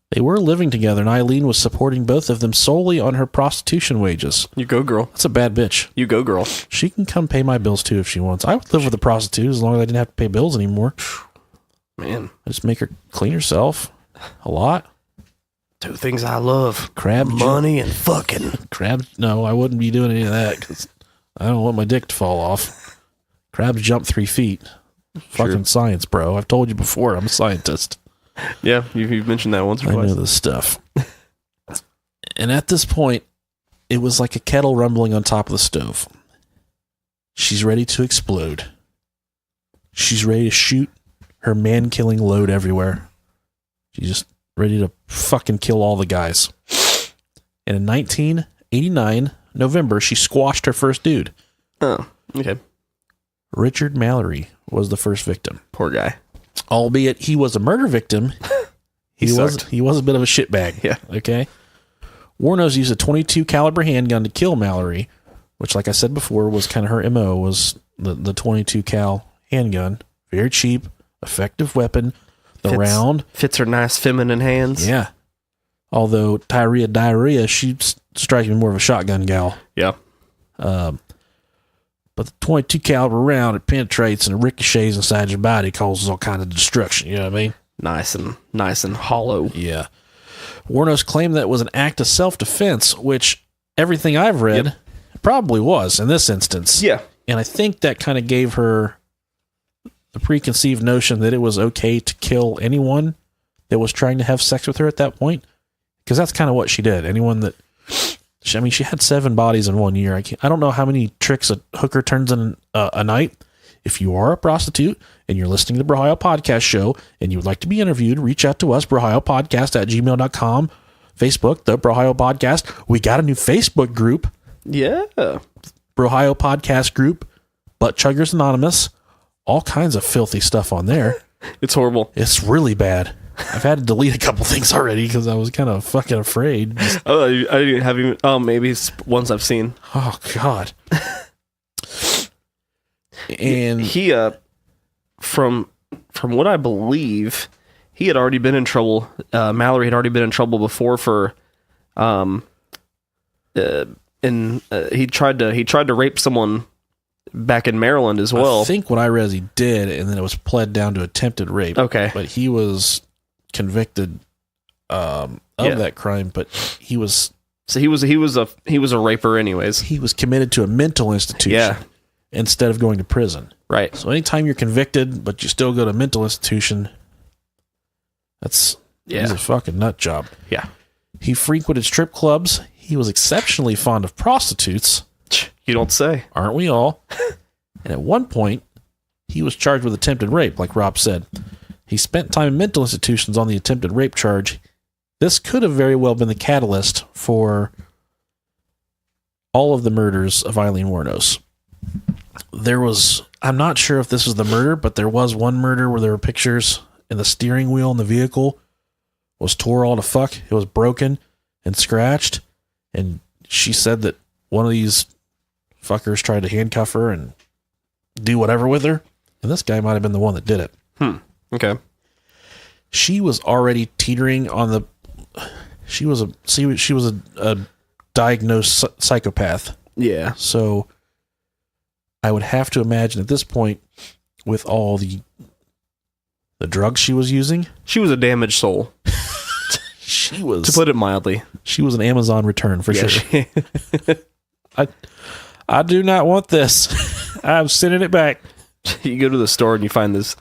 Speaker 5: They were living together, and Aileen was supporting both of them solely on her prostitution wages.
Speaker 7: You go, girl.
Speaker 5: That's a bad bitch.
Speaker 7: You go, girl.
Speaker 5: She can come pay my bills, too, if she wants. I would live with a prostitute as long as I didn't have to pay bills anymore.
Speaker 7: Man.
Speaker 5: I just make her clean herself a lot.
Speaker 7: Two things I love.
Speaker 5: Crab
Speaker 7: money and fucking.
Speaker 5: No, I wouldn't be doing any of that because I don't want my dick to fall off. Crabs jump 3 feet. Fucking science, bro. I've told you before, I'm a scientist.
Speaker 7: Yeah, you've mentioned that once or twice.
Speaker 5: I know this stuff. And at this point, it was like a kettle rumbling on top of the stove. She's ready to explode. She's ready to shoot her man-killing load everywhere. She's just ready to fucking kill all the guys. And in 1989, November, she squashed her first dude.
Speaker 7: Oh, okay.
Speaker 5: Richard Mallory was the first victim.
Speaker 7: Poor guy.
Speaker 5: Albeit he was a murder victim, he was a bit of a shitbag.
Speaker 7: Yeah.
Speaker 5: Okay. Wuornos used a .22 caliber handgun to kill Mallory, which, like I said before, was kind of her MO, was the .22 cal handgun. Very cheap, effective weapon. The round
Speaker 7: fits her nice feminine hands.
Speaker 5: Yeah. Although Tyria Diarrhea, she strikes me more of a shotgun gal.
Speaker 7: Yeah.
Speaker 5: But the .22 caliber round, it penetrates and it ricochets inside your body, causes all kind of destruction. You know what I mean?
Speaker 7: Nice and hollow.
Speaker 5: Yeah. Wuornos claimed that it was an act of self-defense, which everything I've read probably was in this instance.
Speaker 7: Yeah.
Speaker 5: And I think that kind of gave her the preconceived notion that it was okay to kill anyone that was trying to have sex with her at that point. Because that's kind of what she did. Anyone that... she had 7 bodies in 1 year. I don't know how many tricks a hooker turns in a night. If you are a prostitute and you're listening to the Brohio Podcast Show and you would like to be interviewed, reach out to us, brohiopodcast@gmail.com. Facebook, the Brohio Podcast. We got a new Facebook group.
Speaker 7: Yeah.
Speaker 5: Brohio Podcast Group. Butt Chuggers Anonymous. All kinds of filthy stuff on there.
Speaker 7: It's horrible.
Speaker 5: It's really bad. I've had to delete a couple things already because I was kind of fucking afraid.
Speaker 7: Oh, I didn't have even... Oh, maybe it's ones I've seen.
Speaker 5: Oh, God. And
Speaker 7: he from what I believe, he had already been in trouble. Mallory had already been in trouble before for he tried to rape someone back in Maryland as well.
Speaker 5: I think what I read is he did, and then it was pled down to attempted rape.
Speaker 7: Okay.
Speaker 5: But he was convicted of that crime, but he was
Speaker 7: a raper anyways.
Speaker 5: He was committed to a mental institution instead of going to prison.
Speaker 7: Right.
Speaker 5: So anytime you're convicted, but you still go to a mental institution, he's a fucking nut job.
Speaker 7: Yeah.
Speaker 5: He frequented strip clubs. He was exceptionally fond of prostitutes.
Speaker 7: You don't say.
Speaker 5: Aren't we all? And at one point, he was charged with attempted rape, like Rob said. He spent time in mental institutions on the attempted rape charge. This could have very well been the catalyst for all of the murders of Aileen Wuornos. I'm not sure if this was the murder, but there was one murder where there were pictures and the steering wheel in the vehicle was tore all to fuck. It was broken and scratched. And she said that one of these fuckers tried to handcuff her and do whatever with her. And this guy might have been the one that did it.
Speaker 7: Okay.
Speaker 5: She was already teetering on the... She was a diagnosed psychopath.
Speaker 7: Yeah.
Speaker 5: So I would have to imagine at this point, with all the drugs she was using...
Speaker 7: She was a damaged soul.
Speaker 5: She was...
Speaker 7: To put it mildly.
Speaker 5: She was an Amazon return for sure. I do not want this. I'm sending it back.
Speaker 7: You go to the store and you find this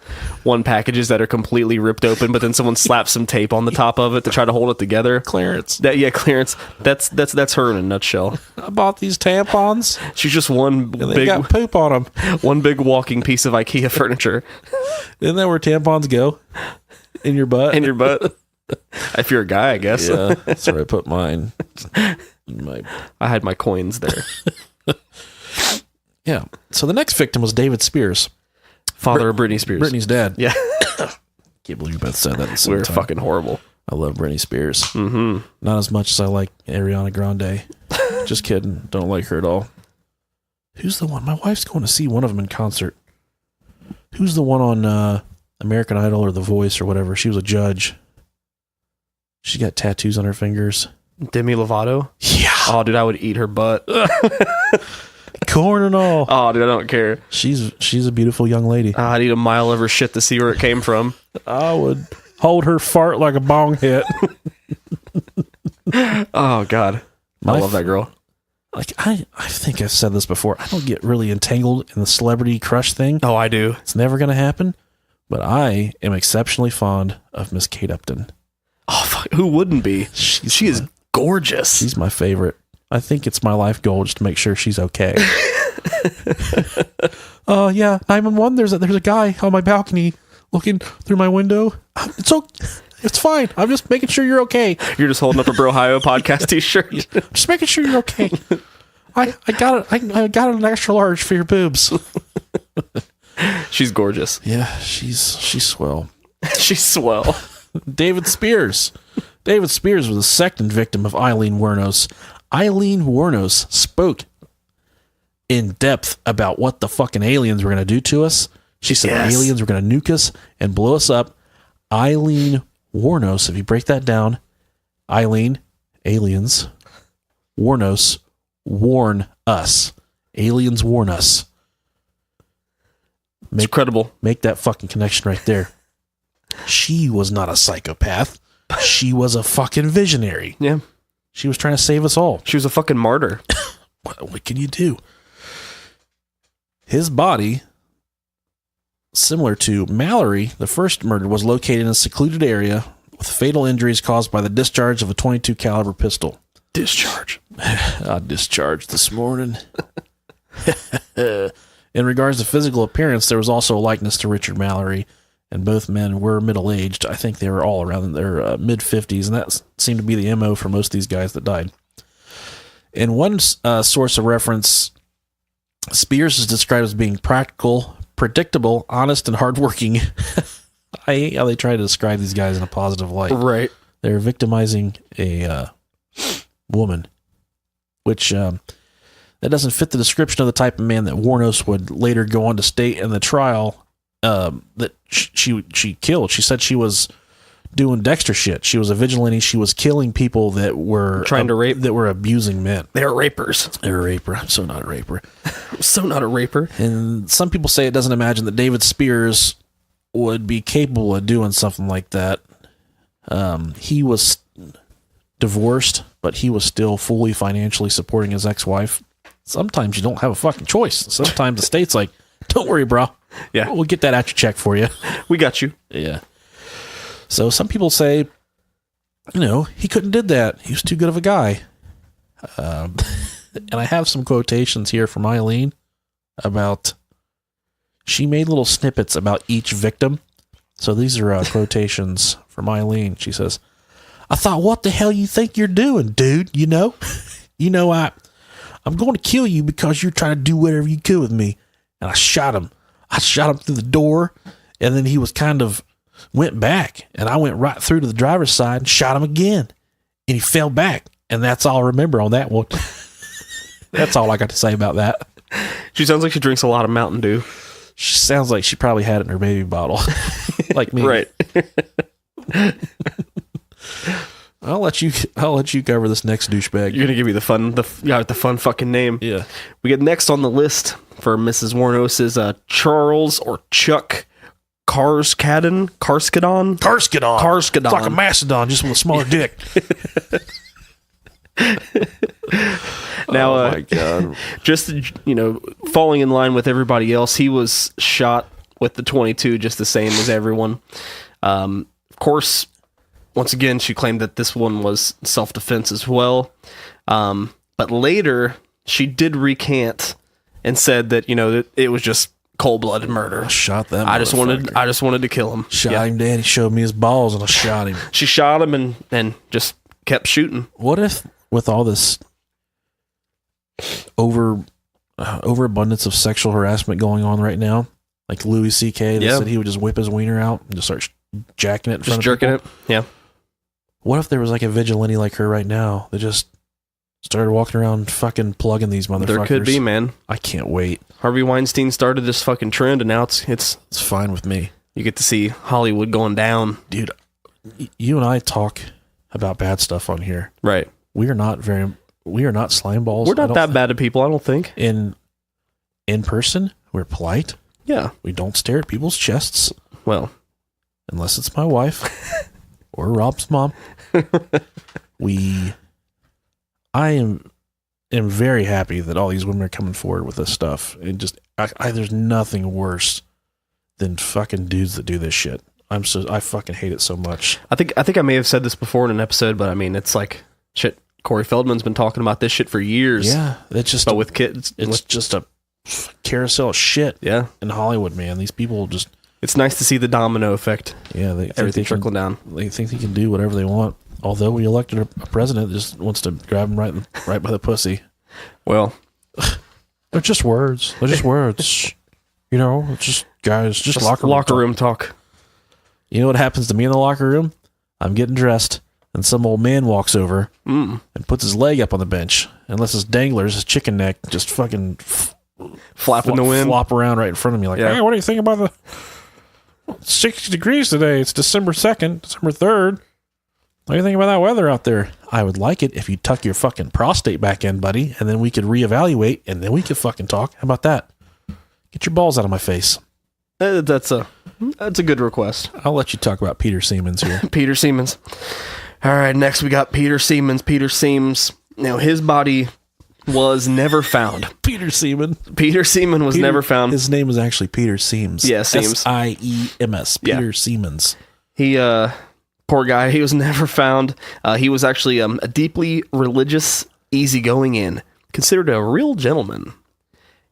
Speaker 7: one packages that are completely ripped open, but then someone slaps some tape on the top of it to try to hold it together.
Speaker 5: Clearance.
Speaker 7: Clearance. That's her in a nutshell.
Speaker 5: I bought these tampons.
Speaker 7: She's just one
Speaker 5: And they
Speaker 7: big
Speaker 5: got poop on them.
Speaker 7: one big walking piece of IKEA furniture
Speaker 5: Isn't that where tampons go? In your butt?
Speaker 7: in your butt. If you're a guy, I guess.
Speaker 5: Yeah, that's where I put mine. My
Speaker 7: I had my coins there.
Speaker 5: Yeah. So the next victim was David Spears,
Speaker 7: Father of Britney Spears.
Speaker 5: Brittany's dad.
Speaker 7: Yeah.
Speaker 5: Can't believe you both said that at the same
Speaker 7: We're
Speaker 5: time.
Speaker 7: fucking horrible.
Speaker 5: I love Britney Spears. Mm-hmm. Not as much as I like Ariana Grande. Just kidding. Don't like her at all. Who's the one? My wife's going to see one of them in concert. Who's the one on American Idol or The Voice or whatever? She was a judge. She got tattoos on her fingers.
Speaker 7: Demi Lovato?
Speaker 5: Yeah.
Speaker 7: Oh, dude, I would eat her butt.
Speaker 5: Corn and all.
Speaker 7: Oh, dude, I don't care.
Speaker 5: She's a beautiful young lady.
Speaker 7: I'd eat a mile of her shit to see where it came from.
Speaker 5: I would hold her fart like a bong hit.
Speaker 7: Oh, God. I love that girl.
Speaker 5: Like I think I've said this before. I don't get really entangled in the celebrity crush thing.
Speaker 7: Oh, I do.
Speaker 5: It's never going to happen. But I am exceptionally fond of Miss Kate Upton.
Speaker 7: Oh, fuck. Who wouldn't be? She is gorgeous.
Speaker 5: She's my favorite. I think it's my life goal just to make sure she's okay. Oh, yeah. 911, there's a guy on my balcony looking through my window. It's fine. I'm just making sure you're okay.
Speaker 7: You're just holding up a Brohio podcast t-shirt.
Speaker 5: Just making sure you're okay. I got an extra large for your boobs.
Speaker 7: She's gorgeous.
Speaker 5: Yeah, she's swell.
Speaker 7: She's swell.
Speaker 5: David Spears. David Spears was the second victim of Aileen Wuornos. Aileen Wuornos spoke in depth about what the fucking aliens were going to do to us. She said the aliens were going to nuke us and blow us up. Aileen Wuornos, if you break that down, Aileen, aliens, Wuornos, warn us. Aliens warn us.
Speaker 7: It's credible.
Speaker 5: Make that fucking connection right there. She was not a psychopath. She was a fucking visionary.
Speaker 7: Yeah.
Speaker 5: She was trying to save us all.
Speaker 7: She was a fucking martyr.
Speaker 5: What can you do? His body, similar to Mallory, the first murder, was located in a secluded area with fatal injuries caused by the discharge of a .22 caliber pistol.
Speaker 7: Discharge.
Speaker 5: I discharged this morning. In regards to physical appearance, there was also a likeness to Richard Mallory, and both men were middle-aged. I think they were all around their mid-50s, and that seemed to be the MO for most of these guys that died. In one source of reference, Spears is described as being practical, predictable, honest, and hardworking. I hate how they try to describe these guys in a positive light.
Speaker 7: Right.
Speaker 5: They're victimizing a woman, which that doesn't fit the description of the type of man that Wuornos would later go on to state in the trial that she killed. She said she was doing Dexter shit. She was a vigilante. She was killing people that were
Speaker 7: trying to rape,
Speaker 5: that were abusing men.
Speaker 7: They're rapers.
Speaker 5: They're a raper. I'm so not a raper.
Speaker 7: I'm so not a raper.
Speaker 5: And some people say it doesn't imagine that David Spears would be capable of doing something like that. He was divorced, but he was still fully financially supporting his ex-wife. Sometimes you don't have a fucking choice. Sometimes the state's like, don't worry, bro.
Speaker 7: Yeah.
Speaker 5: We'll get that out your check for you.
Speaker 7: We got you.
Speaker 5: Yeah. So some people say, he couldn't did that. He was too good of a guy. And I have some quotations here from Aileen about, she made little snippets about each victim. So these are quotations from Aileen. She says, I thought, what the hell you think you're doing, dude? I'm going to kill you because you're trying to do whatever you could with me. And I shot him. I shot him through the door, and then he was went back, and I went right through to the driver's side and shot him again. And he fell back, and that's all I remember on that one. That's all I got to say about that.
Speaker 7: She sounds like she drinks a lot of Mountain Dew.
Speaker 5: She sounds like she probably had it in her baby bottle, like me.
Speaker 7: Right.
Speaker 5: I'll let you cover this next douchebag.
Speaker 7: You're gonna give me the fun fucking name.
Speaker 5: Yeah.
Speaker 7: We get next on the list for Mrs. Wuornos is Charles or Chuck Karskadon.
Speaker 5: It's like a mastodon, just with a smaller dick.
Speaker 7: Now,
Speaker 5: oh my God.
Speaker 7: just, falling in line with everybody else, he was shot with the 22 just the same as everyone. Of course, once again, she claimed that this one was self-defense as well. But later, she did recant and said that, it was just cold-blooded murder.
Speaker 5: I shot that
Speaker 7: I just wanted to kill him.
Speaker 5: Shot him dead. He showed me his balls and I shot him.
Speaker 7: She shot him and just kept shooting.
Speaker 5: What if, with all this overabundance of sexual harassment going on right now, like Louis C.K. that said he would just whip his wiener out and just start jacking it in front of
Speaker 7: jerking
Speaker 5: people?
Speaker 7: it? Yeah.
Speaker 5: What if there was like a vigilante like her right now that just started walking around fucking plugging these motherfuckers?
Speaker 7: There could be, man.
Speaker 5: I can't wait.
Speaker 7: Harvey Weinstein started this fucking trend, and now it's
Speaker 5: fine with me.
Speaker 7: You get to see Hollywood going down.
Speaker 5: Dude, you and I talk about bad stuff on here.
Speaker 7: Right.
Speaker 5: We are not slime balls.
Speaker 7: We're not that bad to people, I don't think.
Speaker 5: In person, we're polite.
Speaker 7: Yeah.
Speaker 5: We don't stare at people's chests.
Speaker 7: Well,
Speaker 5: unless it's my wife or Rob's mom. I am very happy that all these women are coming forward with this stuff. And just, there's nothing worse than fucking dudes that do this shit. I fucking hate it so much.
Speaker 7: I think I may have said this before in an episode, but I mean, it's like shit. Corey Feldman's been talking about this shit for years.
Speaker 5: Yeah, it's just
Speaker 7: but with kids,
Speaker 5: it's just a carousel of shit.
Speaker 7: Yeah,
Speaker 5: in Hollywood, man, these people just.
Speaker 7: It's nice to see the domino effect.
Speaker 5: Yeah,
Speaker 7: everything trickling down.
Speaker 5: They think they can do whatever they want. Although we elected a president that just wants to grab them right by the pussy.
Speaker 7: Well,
Speaker 5: they're just words. They're just words. It's just guys, just
Speaker 7: locker room talk.
Speaker 5: You know what happens to me in the locker room? I'm getting dressed, and some old man walks over and puts his leg up on the bench, and lets his danglers, his chicken neck, just fucking
Speaker 7: flap in the wind,
Speaker 5: flop around right in front of me. Like, hey, what do you think about the 60 degrees today? It's December 2nd, December 3rd. What do you think about that weather out there? I would like it if you tuck your fucking prostate back in, buddy, and then we could reevaluate, and then we could fucking talk. How about that? Get your balls out of my face.
Speaker 7: That's a good request.
Speaker 5: I'll let you talk about Peter Siemens here.
Speaker 7: Peter Siemens. All right, next we got Peter Siemens. Peter Siemens. Now, his body was never found.
Speaker 5: Peter Seaman.
Speaker 7: Peter Seaman was never found.
Speaker 5: His name was actually Peter Siems.
Speaker 7: Yeah, Siems.
Speaker 5: S-I-E-M-S. Peter Siemens.
Speaker 7: He, poor guy, he was never found. He was actually a deeply religious, easygoing, and considered a real gentleman.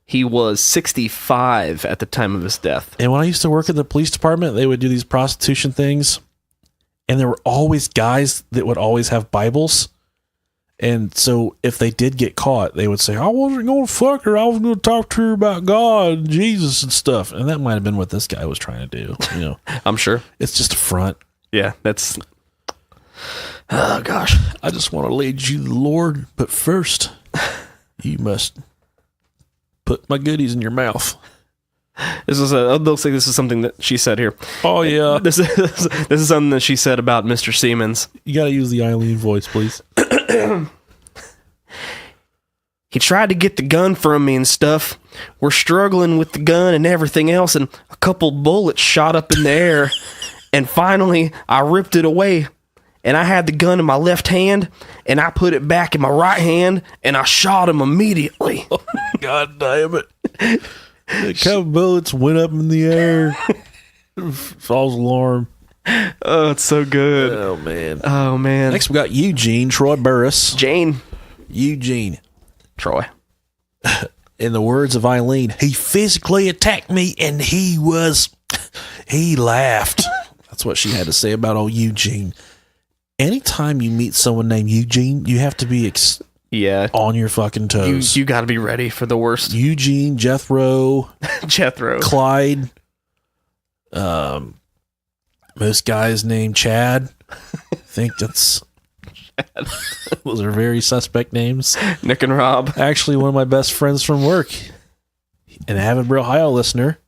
Speaker 7: He was 65 at the time of his death.
Speaker 5: And when I used to work at the police department, they would do these prostitution things, and there were always guys that would always have Bibles. And so if they did get caught, they would say, I wasn't going to fuck her. I was going to talk to her about God and Jesus and stuff. And that might have been what this guy was trying to do.
Speaker 7: I'm sure.
Speaker 5: It's just a front.
Speaker 7: Yeah, that's... Oh, gosh.
Speaker 5: I just want to lead you to the Lord, but first, you must put my goodies in your mouth.
Speaker 7: It looks like this is something that she said here.
Speaker 5: Oh, yeah.
Speaker 7: This is something that she said about Mr. Siemens.
Speaker 5: You got to use the Aileen voice, please.
Speaker 7: He tried to get the gun from me and stuff. We're struggling with the gun and everything else, and a couple bullets shot up in the air. And finally, I ripped it away. And I had the gun in my left hand, and I put it back in my right hand, and I shot him immediately.
Speaker 5: God damn it. A couple bullets went up in the air. False alarm.
Speaker 7: Oh, it's so good.
Speaker 5: Oh, man.
Speaker 7: Oh, man.
Speaker 5: Next, we got Eugene Troy Burris. Eugene.
Speaker 7: Troy.
Speaker 5: In the words of Aileen, he physically attacked me, and he laughed. That's what she had to say about old Eugene. Anytime you meet someone named Eugene, you have to be on your fucking toes.
Speaker 7: You got to be ready for the worst.
Speaker 5: Eugene, Jethro, Clyde. Most guys named Chad. I think that's... Those are very suspect names.
Speaker 7: Nick and Rob.
Speaker 5: Actually, one of my best friends from work, an avid Brohio listener.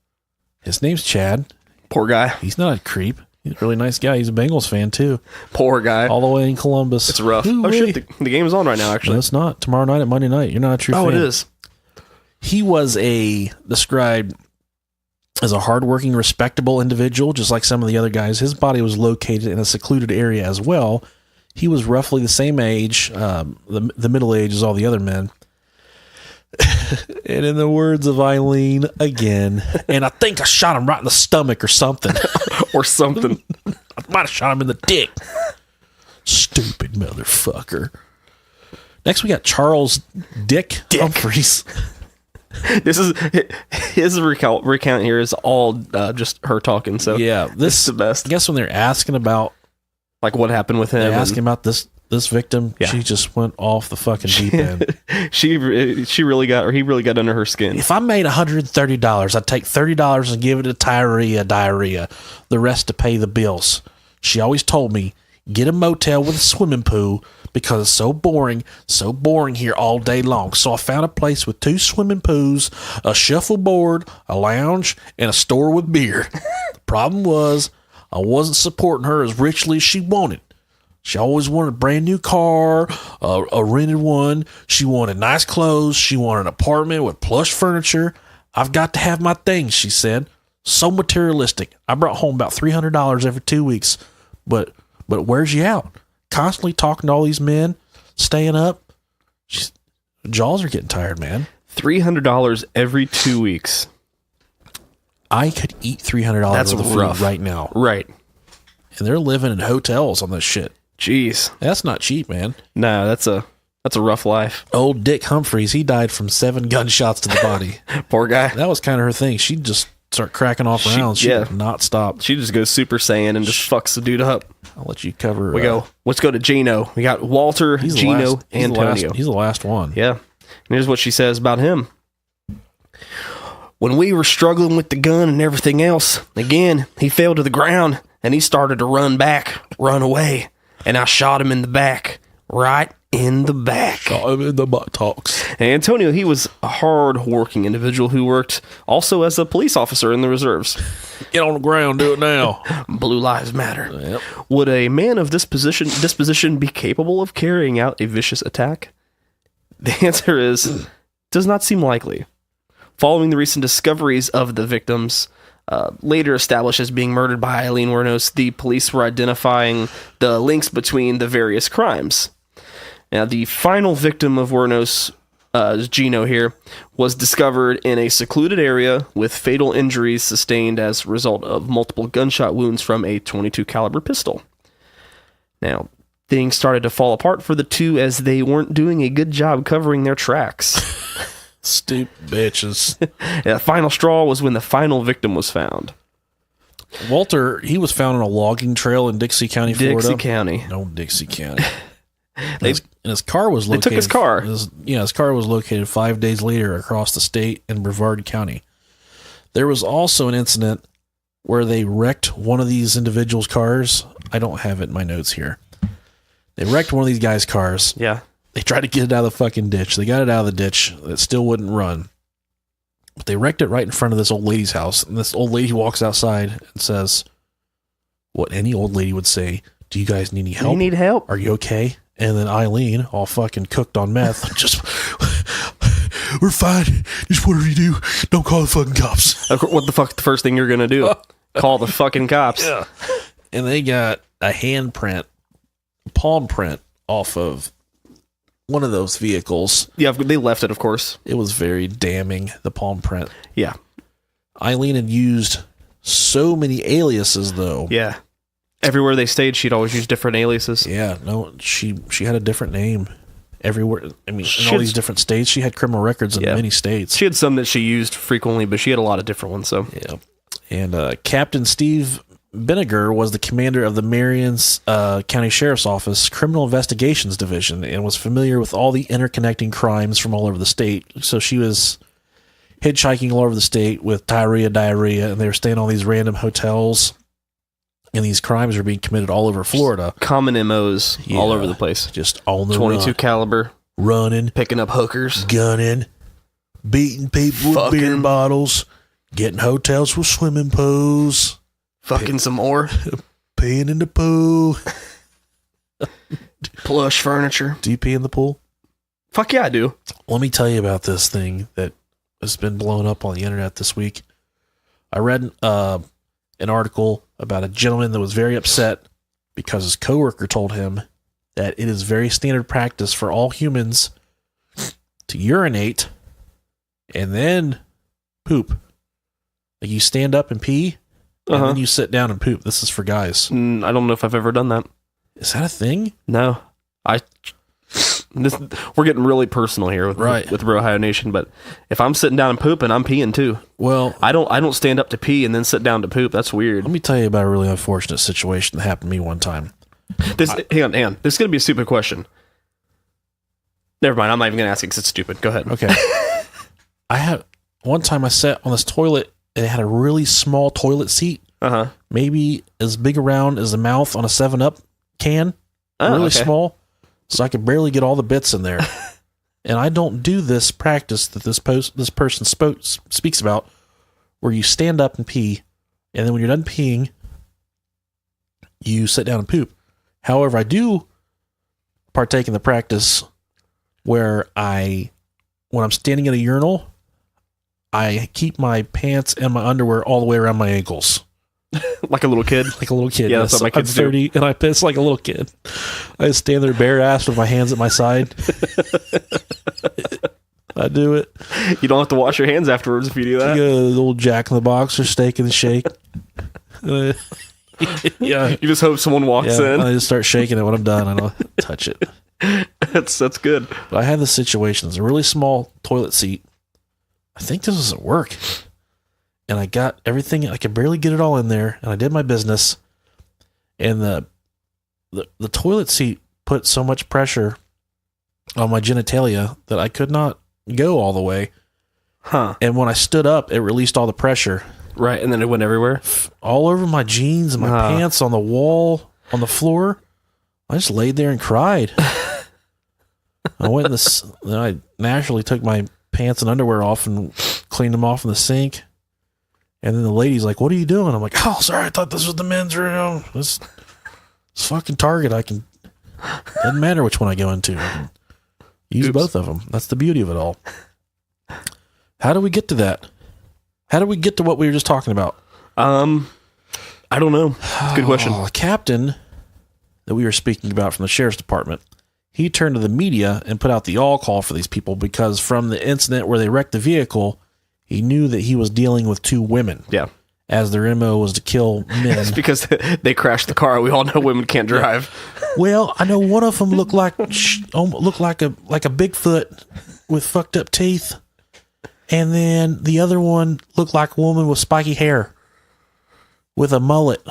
Speaker 5: His name's Chad.
Speaker 7: Poor guy.
Speaker 5: He's not a creep. He's a really nice guy. He's a Bengals fan, too.
Speaker 7: Poor guy.
Speaker 5: All the way in Columbus.
Speaker 7: It's rough.
Speaker 5: Ooh,
Speaker 7: shit. The game's on right now, actually.
Speaker 5: No, it's not. Tomorrow night at Monday night. You're not a true fan.
Speaker 7: Oh, it is.
Speaker 5: He was described as a hardworking, respectable individual, just like some of the other guys. His body was located in a secluded area as well. He was roughly the same age, the middle age as all the other men. And in the words of Aileen again, and I think I shot him right in the stomach or something.
Speaker 7: Or something.
Speaker 5: I might have shot him in the dick. Stupid motherfucker. Next, we got Charles Dick Humphreys.
Speaker 7: This is his recount here is all just her talking. So
Speaker 5: Yeah,
Speaker 7: this is the best.
Speaker 5: I guess when they're asking about,
Speaker 7: Like what happened with him.
Speaker 5: they're asking about this victim,
Speaker 7: Yeah.
Speaker 5: she just went off the fucking deep end.
Speaker 7: He really got under her skin.
Speaker 5: If I made $130, I'd take $30 and give it to diarrhea, the rest to pay the bills. She always told me, get a motel with a swimming pool because it's so boring here all day long. So I found a place with 2 swimming pools, a shuffleboard, a lounge, and a store with beer. The problem was I wasn't supporting her as richly as she wanted. She always wanted a brand new car, a rented one. She wanted nice clothes. She wanted an apartment with plush furniture. I've got to have my things, she said. So materialistic. I brought home about $300 every 2 weeks. But where's you out? Constantly talking to all these men, staying up. Jaws are getting tired, man.
Speaker 7: $300 every 2 weeks.
Speaker 5: I could eat $300
Speaker 7: That's
Speaker 5: worth of
Speaker 7: rough.
Speaker 5: food right now.
Speaker 7: Right.
Speaker 5: And they're living in hotels on this shit.
Speaker 7: Jeez.
Speaker 5: That's not cheap, man.
Speaker 7: No, that's a rough life.
Speaker 5: Old Dick Humphreys, he died from 7 gunshots to the body.
Speaker 7: Poor guy.
Speaker 5: That was kind of her thing. She'd just start cracking off rounds. She would not stop.
Speaker 7: She just goes Super Saiyan and just fucks the dude up.
Speaker 5: I'll let you cover.
Speaker 7: Let's go to Gino. We got Walter, Gino, Antonio.
Speaker 5: He's the last one.
Speaker 7: Yeah. And here's what she says about him. When we were struggling with the gun and everything else, again, he fell to the ground and he started to run away. And I shot him in the back, right in the back.
Speaker 5: Shot him in the buttocks.
Speaker 7: And Antonio, he was a hard-working individual who worked also as a police officer in the reserves.
Speaker 5: Get on the ground, do it now.
Speaker 7: Blue Lives Matter.
Speaker 5: Yep.
Speaker 7: Would a man of this disposition be capable of carrying out a vicious attack? The answer is, does not seem likely. Following the recent discoveries of the victims, later established as being murdered by Aileen Wuornos, the police were identifying the links between the various crimes. Now, the final victim of Wuornos, Gino here, was discovered in a secluded area with fatal injuries sustained as a result of multiple gunshot wounds from a .22 caliber pistol. Now, things started to fall apart for the two as they weren't doing a good job covering their tracks.
Speaker 5: Stupid bitches.
Speaker 7: The final straw was when the final victim was found.
Speaker 5: Walter, he was found on a logging trail in Dixie County, Florida.
Speaker 7: Dixie County.
Speaker 5: No, Dixie County. And his car was located.
Speaker 7: They took his car.
Speaker 5: His car was located 5 days later across the state in Brevard County. There was also an incident where they wrecked one of these individuals' cars. I don't have it in my notes here. They wrecked one of these guys' cars.
Speaker 7: Yeah.
Speaker 5: They tried to get it out of the fucking ditch. They got it out of the ditch. It still wouldn't run. But they wrecked it right in front of this old lady's house. And this old lady walks outside and says, what any old lady would say, do you guys need any help?
Speaker 7: You need help.
Speaker 5: Are you okay? And then Aileen, all fucking cooked on meth, just, we're fine. Just whatever you do, don't call the fucking cops.
Speaker 7: What the fuck the first thing you're going to do? Call the fucking cops.
Speaker 5: Yeah. And they got a palm print off of one of those vehicles.
Speaker 7: Yeah, they left it, of course.
Speaker 5: It was very damning, the palm print.
Speaker 7: Yeah.
Speaker 5: Eileen had used so many aliases, though.
Speaker 7: Yeah. Everywhere they stayed, she'd always use different aliases.
Speaker 5: Yeah, no, she had a different name everywhere. I mean, in all these different states, she had criminal records in many states.
Speaker 7: She had some that she used frequently, but she had a lot of different ones. So
Speaker 5: yeah. And Captain Steve Benniger was the commander of the Marion County Sheriff's Office Criminal Investigations Division and was familiar with all the interconnecting crimes from all over the state. So she was hitchhiking all over the state with diarrhea, and they were staying on these random hotels. And these crimes are being committed all over Florida.
Speaker 7: Common MOs all over the place.
Speaker 5: Just on the
Speaker 7: 22
Speaker 5: run.
Speaker 7: caliber.
Speaker 5: Running.
Speaker 7: Picking up hookers.
Speaker 5: Gunning. Beating people with beer bottles. Getting hotels with swimming pools.
Speaker 7: Fucking some more.
Speaker 5: Peeing in the pool.
Speaker 7: Plush furniture.
Speaker 5: Do you pee in the pool?
Speaker 7: Fuck yeah, I do.
Speaker 5: Let me tell you about this thing that has been blown up on the internet this week. I read an article about a gentleman that was very upset because his coworker told him that it is very standard practice for all humans to urinate and then poop. Like you stand up and pee, and then you sit down and poop. This is for guys.
Speaker 7: I don't know if I've ever done that.
Speaker 5: Is that a thing?
Speaker 7: No. We're getting really personal here with Brohio Nation, but if I'm sitting down and pooping, I'm peeing too.
Speaker 5: Well,
Speaker 7: I don't stand up to pee and then sit down to poop. That's weird.
Speaker 5: let me tell you about a really unfortunate situation that happened to me one time.
Speaker 7: Hang on. This is going to be a stupid question. Never mind. I'm not even going to ask it because it's stupid. Go ahead.
Speaker 5: Okay. One time I sat on this toilet and it had a really small toilet seat. Maybe as big around as the mouth on a 7-Up can. Really small. So I could barely get all the bits in there. And I don't do this practice that this person speaks about, where you stand up and pee, and then when you're done peeing, you sit down and poop. However, I do partake in the practice where when I'm standing at a urinal, I keep my pants and my underwear all the way around my ankles.
Speaker 7: Like a little kid?
Speaker 5: Like a little kid.
Speaker 7: Yeah, that's what my kids
Speaker 5: I'm 30 and I piss like a little kid. I just stand there bare ass with my hands at my side. I do it.
Speaker 7: You don't have to wash your hands afterwards if you do that.
Speaker 5: You go to the little Jack in the Box or Steak and Shake. Yeah.
Speaker 7: You just hope someone walks in.
Speaker 5: I just start shaking it when I'm done. I don't touch it.
Speaker 7: That's good.
Speaker 5: But I had this situation. It's a really small toilet seat. I think this was at work. And I got everything. I could barely get it all in there. And I did my business. And the toilet seat put so much pressure on my genitalia that I could not go all the way. And when I stood up, it released all the pressure.
Speaker 7: Right, and then it went everywhere?
Speaker 5: All over my jeans and my pants, on the wall, on the floor. I just laid there and cried. I naturally took my pants and underwear off and cleaned them off in the sink. And then the lady's like, "What are you doing?" I'm like, "Oh, sorry, I thought this was the men's room. This fucking Target. Doesn't matter which one I go into. I can use both of them." That's the beauty of it all. How do we get to that? How do we get to what we were just talking about?
Speaker 7: I don't know. It's a good question.
Speaker 5: The captain that we were speaking about from the sheriff's department, he turned to the media and put out the all call for these people because from the incident where they wrecked the vehicle, he knew that he was dealing with 2 women.
Speaker 7: Yeah.
Speaker 5: As their MO was to kill men.
Speaker 7: It's because they crashed the car. We all know women can't drive.
Speaker 5: Well, I know one of them looked like a Bigfoot with fucked up teeth. And then the other one looked like a woman with spiky hair, with a mullet,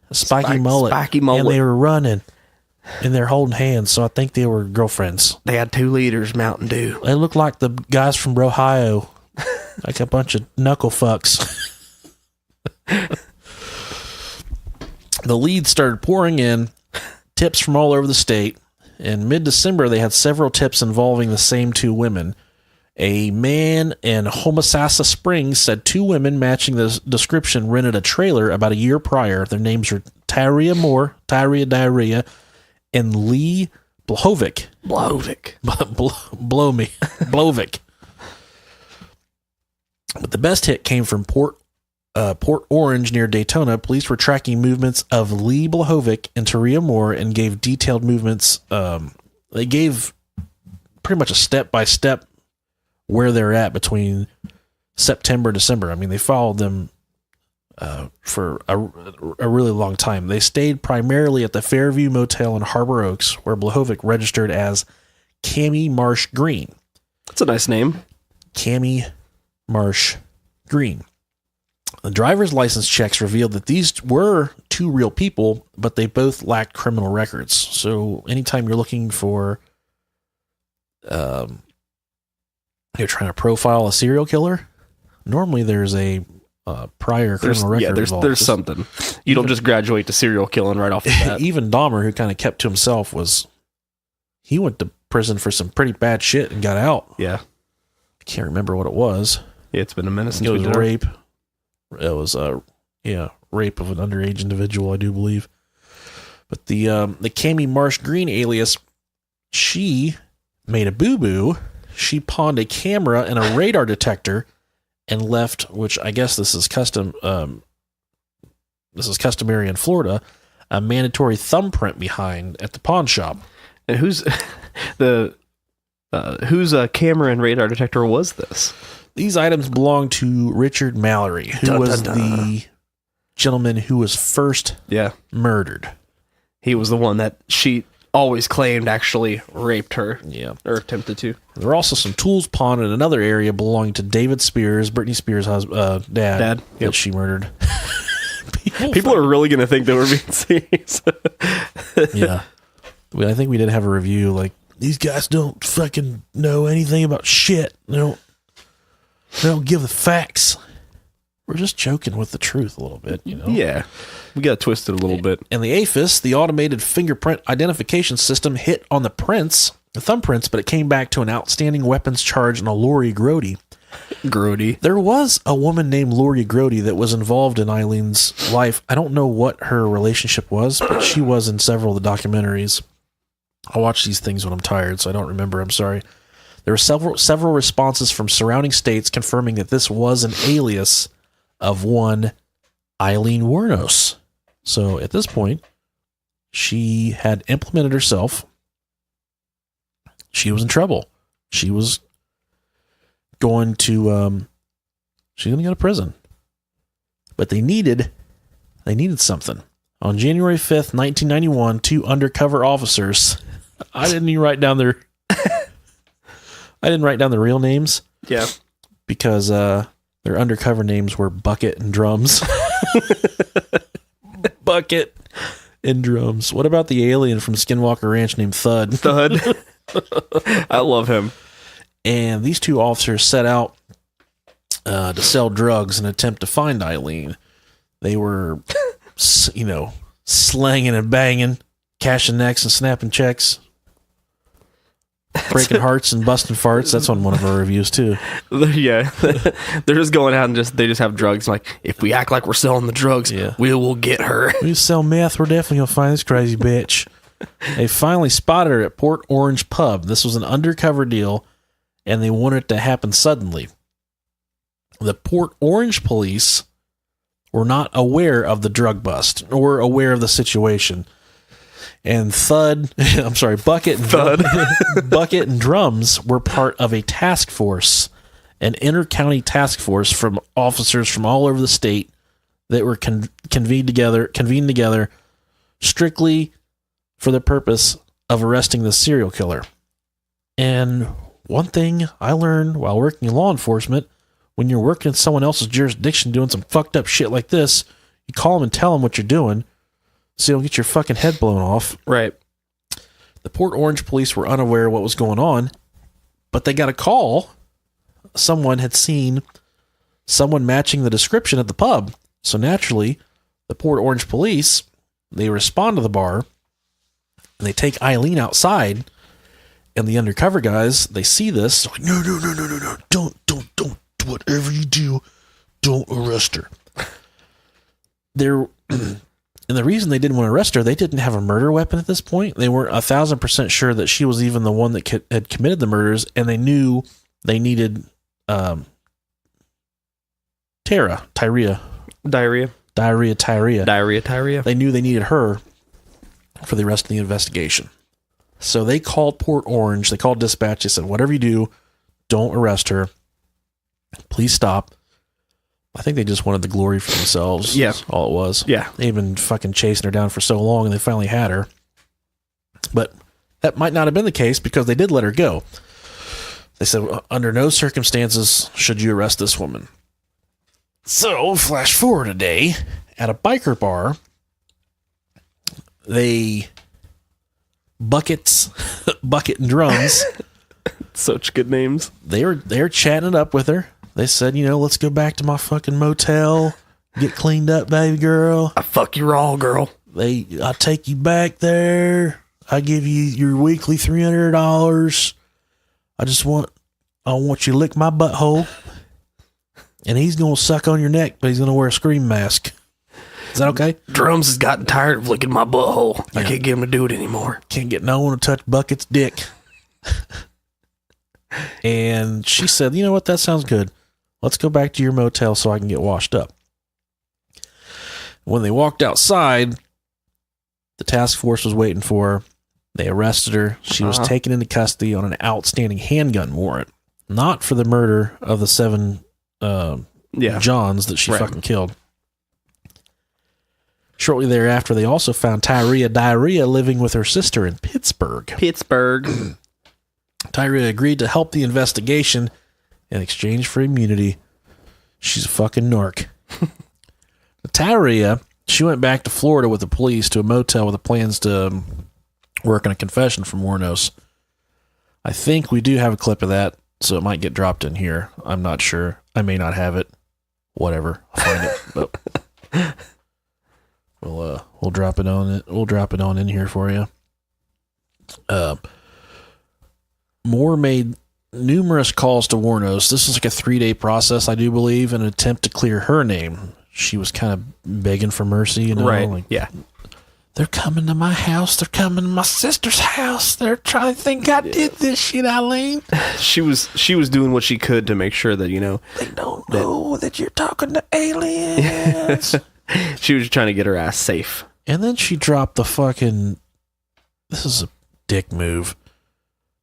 Speaker 5: a spiky mullet. And they were running, and they're holding hands. So I think they were girlfriends.
Speaker 7: They had 2 liters Mountain Dew.
Speaker 5: They looked like the guys from Brohio, like a bunch of knuckle fucks. The leads started pouring in, tips from all over the state. In mid-December, they had several tips involving the same 2 women. A man in Homosassa Springs said 2 women matching the description rented a trailer about a year prior. Their names were Tyria Moore, Tyria Diarrhea, and Lee Blahovic. Blovic. But the best hit came from Port Orange near Daytona. Police were tracking movements of Lee Blahovic and Tyria Moore and gave detailed movements. They gave pretty much a step-by-step where they're at between September and December. I mean, they followed them for a really long time. They stayed primarily at the Fairview Motel in Harbor Oaks, where Blahovic registered as Cammy Marsh Green.
Speaker 7: That's a nice name.
Speaker 5: Cammy Marsh Green. The driver's license checks revealed that these were 2 real people, but they both lacked criminal records. So anytime you're looking for you're trying to profile a serial killer, normally there's a prior criminal record.
Speaker 7: Yeah, there's something. You don't just graduate to serial killing right off the bat.
Speaker 5: Even Dahmer, who kind of kept to himself, he went to prison for some pretty bad shit and got out.
Speaker 7: Yeah.
Speaker 5: I can't remember what it was.
Speaker 7: Yeah, it's been a minute since
Speaker 5: it was
Speaker 7: we did
Speaker 5: rape. It was rape of an underage individual, I do believe. But the Cammy Marsh Green alias, she made a boo-boo. She pawned a camera and a radar detector and left, which I guess this is customary in Florida, a mandatory thumbprint behind at the pawn shop.
Speaker 7: And whose camera and radar detector was this?
Speaker 5: These items belong to Richard Mallory, who
Speaker 7: Dun,
Speaker 5: was
Speaker 7: dun, dun.
Speaker 5: the gentleman who was first murdered.
Speaker 7: He was the one that she always claimed actually raped her.
Speaker 5: Yeah.
Speaker 7: Or attempted to.
Speaker 5: There were also some tools pawned in another area belonging to David Spears, Britney Spears' dad,
Speaker 7: Dad,
Speaker 5: that she murdered.
Speaker 7: People are really going to think that we're being serious.
Speaker 5: Yeah. I think we did have a review like, these guys don't fucking know anything about shit. They don't give the facts. We're just joking with the truth a little bit, you know?
Speaker 7: Yeah. We got twisted a little bit.
Speaker 5: And the AFIS, the automated fingerprint identification system, hit on the thumbprints, but it came back to an outstanding weapons charge on a Lori Grody. There was a woman named Lori Grody that was involved in Eileen's life. I don't know what her relationship was, but she was in several of the documentaries. I watch these things when I'm tired, so I don't remember. I'm sorry. There were several responses from surrounding states confirming that this was an alias of one Aileen Wuornos. So at this point, she had implemented herself. She was in trouble. She was going to she's going to go to prison. But they needed something. On January 5th, 1991, two undercover officers. I didn't even write down their real names.
Speaker 7: Yeah.
Speaker 5: Because their undercover names were Bucket and Drums. Bucket and Drums. What about the alien from Skinwalker Ranch named Thud?
Speaker 7: Thud. I love him.
Speaker 5: And these two officers set out to sell drugs in an attempt to find Aileen. They were, slanging and banging, cashing necks and snapping checks, breaking hearts and busting farts. That's on one of our reviews too.
Speaker 7: Yeah. They're just going out and they just have drugs. Like, if we act like we're selling the drugs, we will get her.
Speaker 5: We sell meth. We're definitely going to find this crazy bitch. They finally spotted her at Port Orange Pub. This was an undercover deal, and they wanted it to happen suddenly. The Port Orange police were not aware of the drug bust or aware of the situation. And Bucket and Drums were part of a task force, an inter-county task force from officers from all over the state that were convened together strictly for the purpose of arresting the serial killer. And one thing I learned while working in law enforcement, when you're working in someone else's jurisdiction doing some fucked up shit like this, you call them and tell them what you're doing so you don't get your fucking head blown off.
Speaker 7: Right.
Speaker 5: The Port Orange police were unaware of what was going on, but they got a call. Someone had seen someone matching the description at the pub. So naturally, the Port Orange police, they respond to the bar, and they take Aileen outside, and the undercover guys, they see this. They're like, no. Don't. Whatever you do, don't arrest her. And the reason they didn't want to arrest her, they didn't have a murder weapon at this point. They weren't 1,000% sure that she was even the one that had committed the murders, and they knew they needed Tyria. They knew they needed her for the rest of the investigation. So they called Port Orange. They called dispatch. They said, whatever you do, don't arrest her. Please stop. I think they just wanted the glory for themselves.
Speaker 7: Yeah.
Speaker 5: That's all it was.
Speaker 7: Yeah.
Speaker 5: They've been fucking chasing her down for so long, and they finally had her. But that might not have been the case because they did let her go. They said, under no circumstances should you arrest this woman. So, flash forward a day, at a biker bar, Bucket and Drums.
Speaker 7: Such good names.
Speaker 5: They were chatting it up with her. They said, let's go back to my fucking motel, get cleaned up, baby girl.
Speaker 7: I fuck you raw, girl.
Speaker 5: I'll take you back there. I give you your weekly $300. I want you to lick my butthole. And he's going to suck on your neck, but he's going to wear a scream mask. Is that okay?
Speaker 7: Drums has gotten tired of licking my butthole.
Speaker 5: Yeah.
Speaker 7: I can't get him to do it anymore.
Speaker 5: Can't get no one to touch Bucket's dick. And she said, you know what? That sounds good. Let's go back to your motel so I can get washed up. When they walked outside, the task force was waiting for her. They arrested her. She was taken into custody on an outstanding handgun warrant, not for the murder of the 7 Johns that she fucking killed. Shortly thereafter, they also found Tyria living with her sister in Pittsburgh. Tyria agreed to help the investigation in exchange for immunity. She's a fucking narc. Tyria, she went back to Florida with the police to a motel with the plans to work on a confession from Wuornos. I think we do have a clip of that, so it might get dropped in here. I'm not sure. I may not have it. Whatever. I'll find it. But we'll drop it on it. We'll drop it on in here for you. Moore made numerous calls to Wuornos. This was like a 3-day process, I do believe, in an attempt to clear her name. She was kind of begging for mercy, you know?
Speaker 7: Right.
Speaker 5: Like,
Speaker 7: yeah.
Speaker 5: They're coming to my house. They're coming to my sister's house. They're trying to think I did this shit, Aileen.
Speaker 7: She was doing what she could to make sure that,
Speaker 5: They don't know that you're talking to aliens.
Speaker 7: she was trying to get her ass safe.
Speaker 5: And then she dropped the fucking... This is a dick move.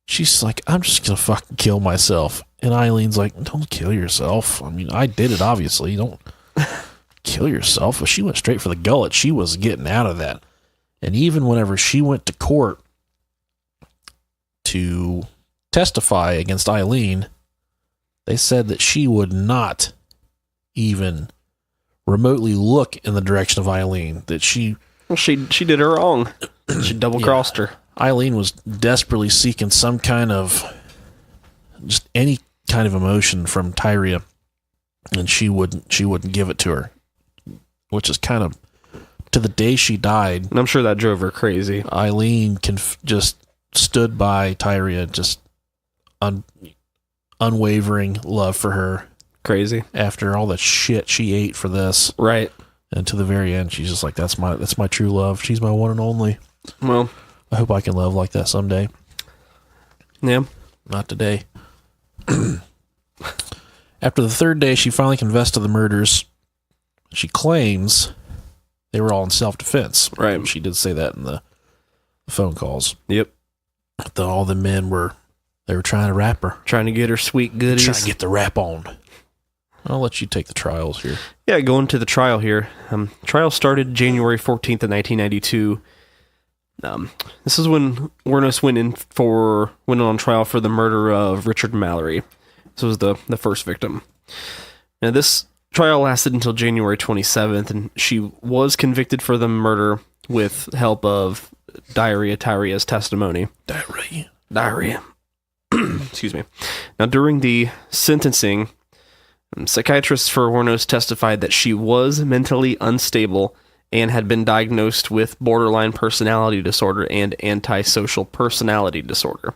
Speaker 5: She's like, I'm just going to fucking kill myself. And Eileen's like, don't kill yourself. I mean, I did it, obviously. Don't kill yourself. But she went straight for the gullet. She was getting out of that. And even whenever she went to court to testify against Aileen, they said that she would not even remotely look in the direction of Aileen. That she
Speaker 7: did her wrong. She double-crossed her.
Speaker 5: Aileen was desperately seeking some kind of, just any kind of emotion from Tyria, and she wouldn't give it to her, which is kind of, to the day she died.
Speaker 7: And I'm sure that drove her crazy.
Speaker 5: Aileen just stood by Tyria, just unwavering love for her.
Speaker 7: Crazy.
Speaker 5: After all the shit she ate for this.
Speaker 7: Right.
Speaker 5: And to the very end, she's just like, that's my true love. She's my one and only.
Speaker 7: Well,
Speaker 5: I hope I can love like that someday.
Speaker 7: Yeah.
Speaker 5: Not today. After the 3rd day, she finally confessed to the murders. She claims they were all in self-defense.
Speaker 7: Right.
Speaker 5: She did say that in the phone calls.
Speaker 7: Yep.
Speaker 5: That all the men were trying to rap her.
Speaker 7: Trying to get her sweet goodies.
Speaker 5: Trying to get the rap on. I'll let you take the trials here.
Speaker 7: Yeah, going to the trial here. Trial started January 14th of 1992. This is when Wuornos went on trial for the murder of Richard Mallory. This was the first victim. Now, this trial lasted until January 27th, and she was convicted for the murder with help of Tyria's testimony. Diarrhea. Excuse me. Now, during the sentencing, psychiatrists for Wuornos testified that she was mentally unstable and had been diagnosed with borderline personality disorder and antisocial personality disorder.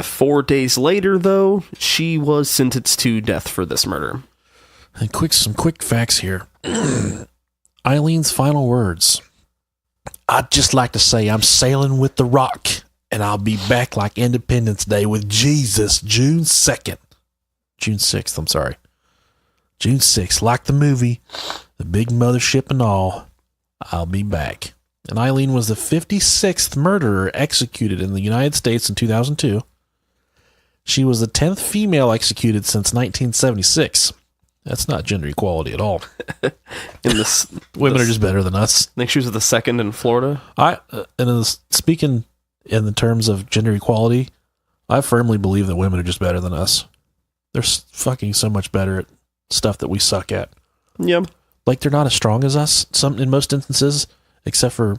Speaker 7: 4 days later, though, she was sentenced to death for this murder.
Speaker 5: And some quick facts here. Eileen's final words. I'd just like to say I'm sailing with the rock, and I'll be back like Independence Day with Jesus June 2nd. June 6th, I'm sorry. June 6th, like the movie, the big mothership and all, I'll be back. And Aileen was the 56th murderer executed in the United States in 2002. She was the 10th female executed since 1976. That's not gender equality at all. Women are just better than us.
Speaker 7: I think she was the second in Florida.
Speaker 5: Speaking in the terms of gender equality, I firmly believe that women are just better than us. They're fucking so much better at stuff that we suck at.
Speaker 7: Yeah.
Speaker 5: Like, they're not as strong as us in most instances, except for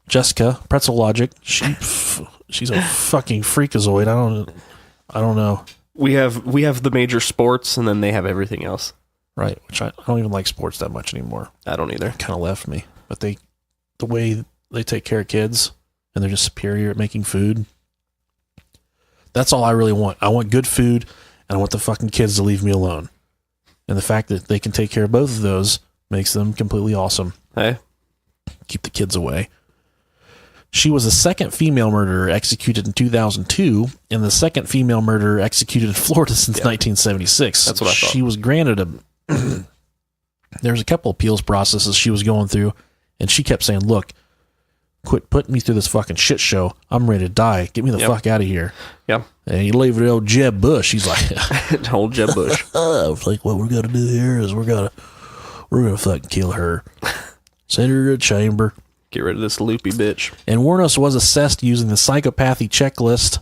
Speaker 5: Jessica, Pretzel Logic. She's a fucking freakazoid. I don't know.
Speaker 7: We have the major sports, and then they have everything else.
Speaker 5: Right, which I don't even like sports that much anymore.
Speaker 7: I don't either.
Speaker 5: Kind of left me. But the way they take care of kids, and they're just superior at making food. That's all I really want. I want good food, and I want the fucking kids to leave me alone. And the fact that they can take care of both of those makes them completely awesome.
Speaker 7: Hey.
Speaker 5: Keep the kids away. She was the second female murderer executed in 2002, and the second female murderer executed in Florida since 1976.
Speaker 7: That's what I thought.
Speaker 5: She was granted there was a couple appeals processes she was going through, and she kept saying, look, Quit putting me through this fucking shit show. I'm ready to die. Get me the fuck out of here.
Speaker 7: Yep.
Speaker 5: And he leave it to old Jeb Bush. He's like,
Speaker 7: Old Jeb Bush.
Speaker 5: I was like, what we're gonna do here is we're gonna fucking kill her. Send her to a chamber.
Speaker 7: Get rid of this loopy bitch.
Speaker 5: And Wuornos was assessed using the psychopathy checklist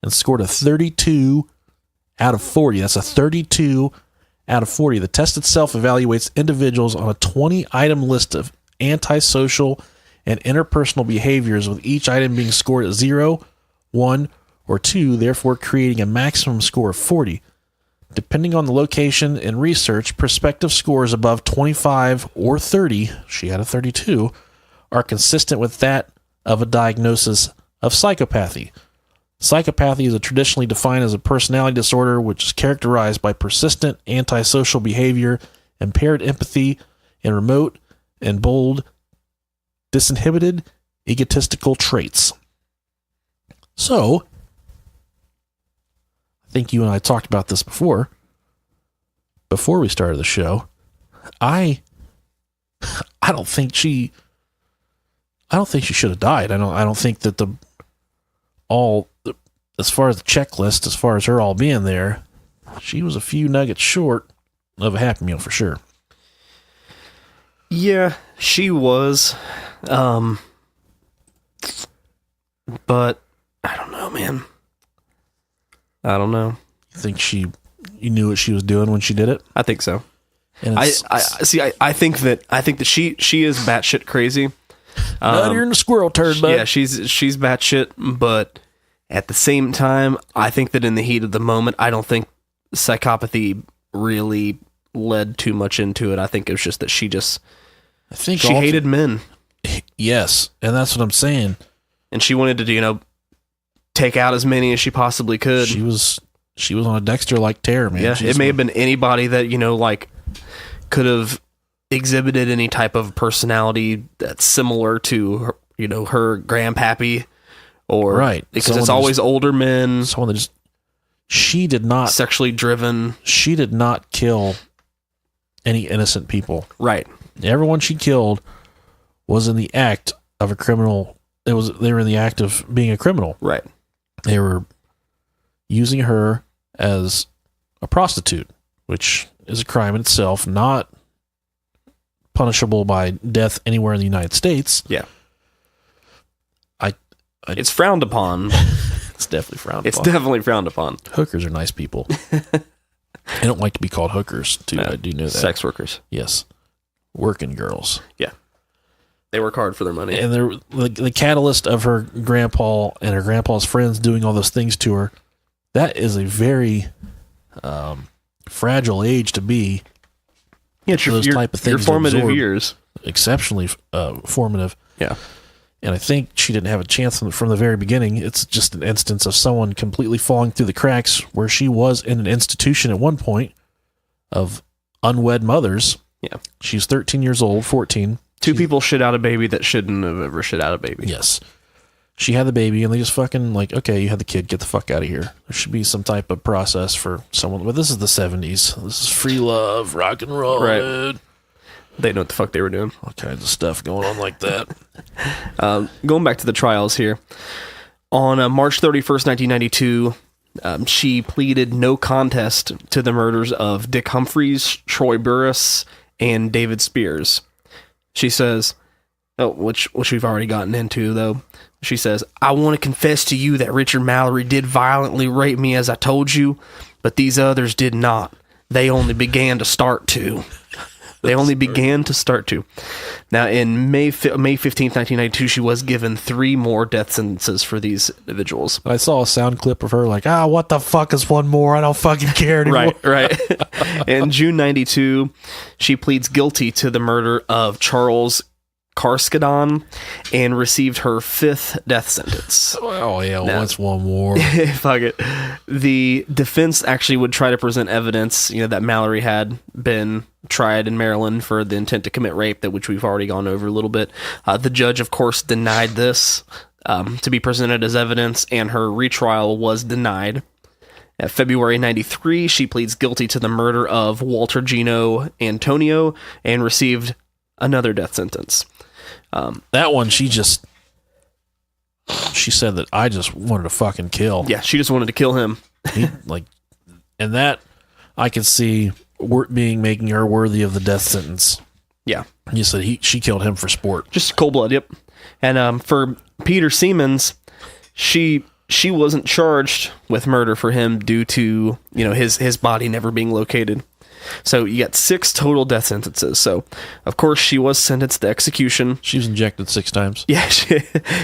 Speaker 5: and scored a 32 out of 40. That's a 32 out of 40. The test itself evaluates individuals on a 20-item list of antisocial and interpersonal behaviors, with each item being scored at 0, 1, or 2, therefore creating a maximum score of 40. Depending on the location and research, prospective scores above 25 or 30, she had a 32, are consistent with that of a diagnosis of psychopathy. Psychopathy is traditionally defined as a personality disorder which is characterized by persistent antisocial behavior, impaired empathy, and remote and bold, disinhibited, egotistical traits. So, I think you and I talked about this before we started the show. I don't think she should have died. I don't think that as far as the checklist, as far as her all being there, she was a few nuggets short of a Happy Meal for sure.
Speaker 7: Yeah, she was. But I don't know, man. I don't know.
Speaker 5: You think you knew what she was doing when she did it?
Speaker 7: I think so.
Speaker 5: And
Speaker 7: I think that she is batshit crazy.
Speaker 5: You're in the squirrel turd, bud.
Speaker 7: Yeah, she's batshit, but at the same time, I think that in the heat of the moment, I don't think psychopathy really led too much into it. I think it was just that she hated men.
Speaker 5: Yes, and that's what I'm saying.
Speaker 7: And she wanted to, take out as many as she possibly could.
Speaker 5: She was on a Dexter-like tear, man.
Speaker 7: Yeah, it may have been anybody that, could have exhibited any type of personality that's similar to her, her grandpappy, or
Speaker 5: right,
Speaker 7: because it's always older men.
Speaker 5: Someone that she did not
Speaker 7: sexually driven.
Speaker 5: She did not kill any innocent people.
Speaker 7: Right.
Speaker 5: Everyone she killed was in the act of a criminal. They were in the act of being a criminal.
Speaker 7: Right.
Speaker 5: They were using her as a prostitute, which is a crime in itself, not punishable by death anywhere in the United States.
Speaker 7: Yeah. It's frowned upon.
Speaker 5: It's definitely frowned upon.
Speaker 7: It's definitely frowned upon.
Speaker 5: Hookers are nice people. They don't like to be called hookers, too. I do know that.
Speaker 7: Sex workers.
Speaker 5: Yes. Working girls.
Speaker 7: Yeah. They work hard for their money.
Speaker 5: And the catalyst of her grandpa and her grandpa's friends doing all those things to her, that is a very fragile age to be.
Speaker 7: Yeah, it's your type of things. Your formative years.
Speaker 5: Exceptionally formative.
Speaker 7: Yeah.
Speaker 5: And I think she didn't have a chance from the very beginning. It's just an instance of someone completely falling through the cracks, where she was in an institution at one point of unwed mothers.
Speaker 7: Yeah.
Speaker 5: She's 13 years old, 14.
Speaker 7: Two people shit out a baby that shouldn't have ever shit out a baby.
Speaker 5: Yes. She had the baby, and they just fucking okay, you had the kid, get the fuck out of here. There should be some type of process for someone. But this is the 70s. This is free love, rock and roll,
Speaker 7: right.
Speaker 5: Dude.
Speaker 7: They know what the fuck they were doing.
Speaker 5: All kinds of stuff going on like that.
Speaker 7: Going back to the trials here. On March 31st, 1992, she pleaded no contest to the murders of Dick Humphreys, Troy Burris, and David Spears. She says, which we've already gotten into, though. She says, I want to confess to you that Richard Mallory did violently rape me, as I told you, but these others did not. They only began to start to. They only began to start to. Now, in May 15th, 1992, she was given 3 more death sentences for these individuals.
Speaker 5: I saw a sound clip of her like, what the fuck is one more? I don't fucking care anymore.
Speaker 7: Right. In June 92, she pleads guilty to the murder of Charles Karskadon and received her 5th death sentence.
Speaker 5: Oh, yeah, what's one more?
Speaker 7: Fuck it. The defense actually would try to present evidence, that Mallory had been tried in Maryland for the intent to commit rape, which we've already gone over a little bit. The judge, of course, denied this to be presented as evidence, and her retrial was denied. At February 93, she pleads guilty to the murder of Walter Gino Antonio and received another death sentence.
Speaker 5: That one, she just she said that I just wanted to fucking kill.
Speaker 7: Yeah, she just wanted to kill him.
Speaker 5: And that I could see making her worthy of the death sentence.
Speaker 7: Yeah.
Speaker 5: You said she killed him for sport.
Speaker 7: Just cold blood, yep. And for Peter Siemens, she wasn't charged with murder for him due to, his body never being located. So you got 6 total death sentences. So, of course, she was sentenced to execution.
Speaker 5: She was injected 6 times.
Speaker 7: Yeah,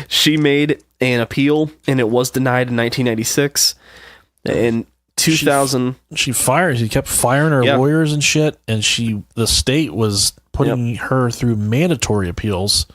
Speaker 7: she made an appeal, and it was denied in 1996. In 2000...
Speaker 5: She kept firing her lawyers and shit, and the state was putting her through mandatory appeals.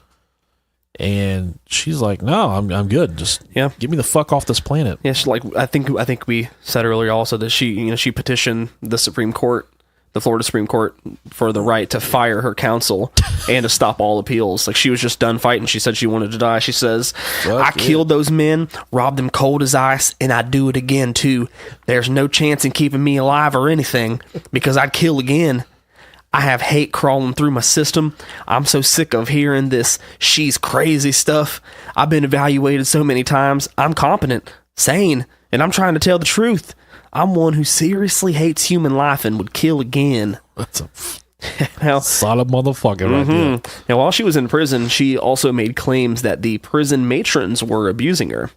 Speaker 5: And she's like, "No, I'm good. Just get me the fuck off this planet."
Speaker 7: Yeah, I think we said earlier also that she petitioned the Supreme Court, the Florida Supreme Court, for the right to fire her counsel and to stop all appeals. Like, she was just done fighting. She said she wanted to die. She says, "I killed those men, robbed them cold as ice, and I'd do it again too. There's no chance in keeping me alive or anything because I'd kill again. I have hate crawling through my system. I'm so sick of hearing this she's crazy stuff. I've been evaluated so many times. I'm competent, sane, and I'm trying to tell the truth. I'm one who seriously hates human life and would kill again."
Speaker 5: That's a
Speaker 7: Now,
Speaker 5: solid motherfucker right there.
Speaker 7: Now, while she was in prison, she also made claims that the prison matrons were abusing her.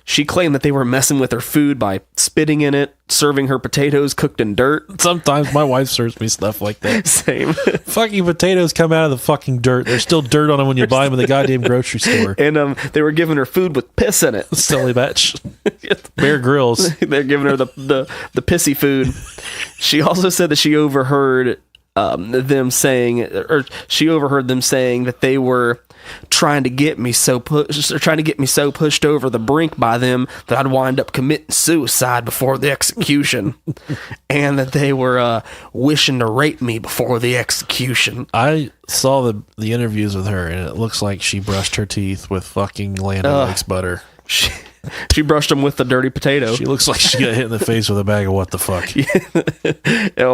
Speaker 7: She claimed that they were messing with her food by spitting in it, serving her potatoes cooked in dirt.
Speaker 5: Sometimes my wife serves me stuff like that.
Speaker 7: Same.
Speaker 5: Fucking potatoes come out of the fucking dirt. There's still dirt on them when you buy them in the goddamn grocery store.
Speaker 7: And they were giving her food with piss in it.
Speaker 5: Silly bitch. Bear Grylls.
Speaker 7: They're giving her the pissy food. She also said that she overheard them saying that they were trying to get me so pushed over the brink by them that I'd wind up committing suicide before the execution, and that they were wishing to rape me before the execution.
Speaker 5: I saw the interviews with her, and it looks like she brushed her teeth with fucking Land O'Lakes butter.
Speaker 7: She brushed them with the dirty potato.
Speaker 5: She looks like she got hit in the face with a bag of what the fuck.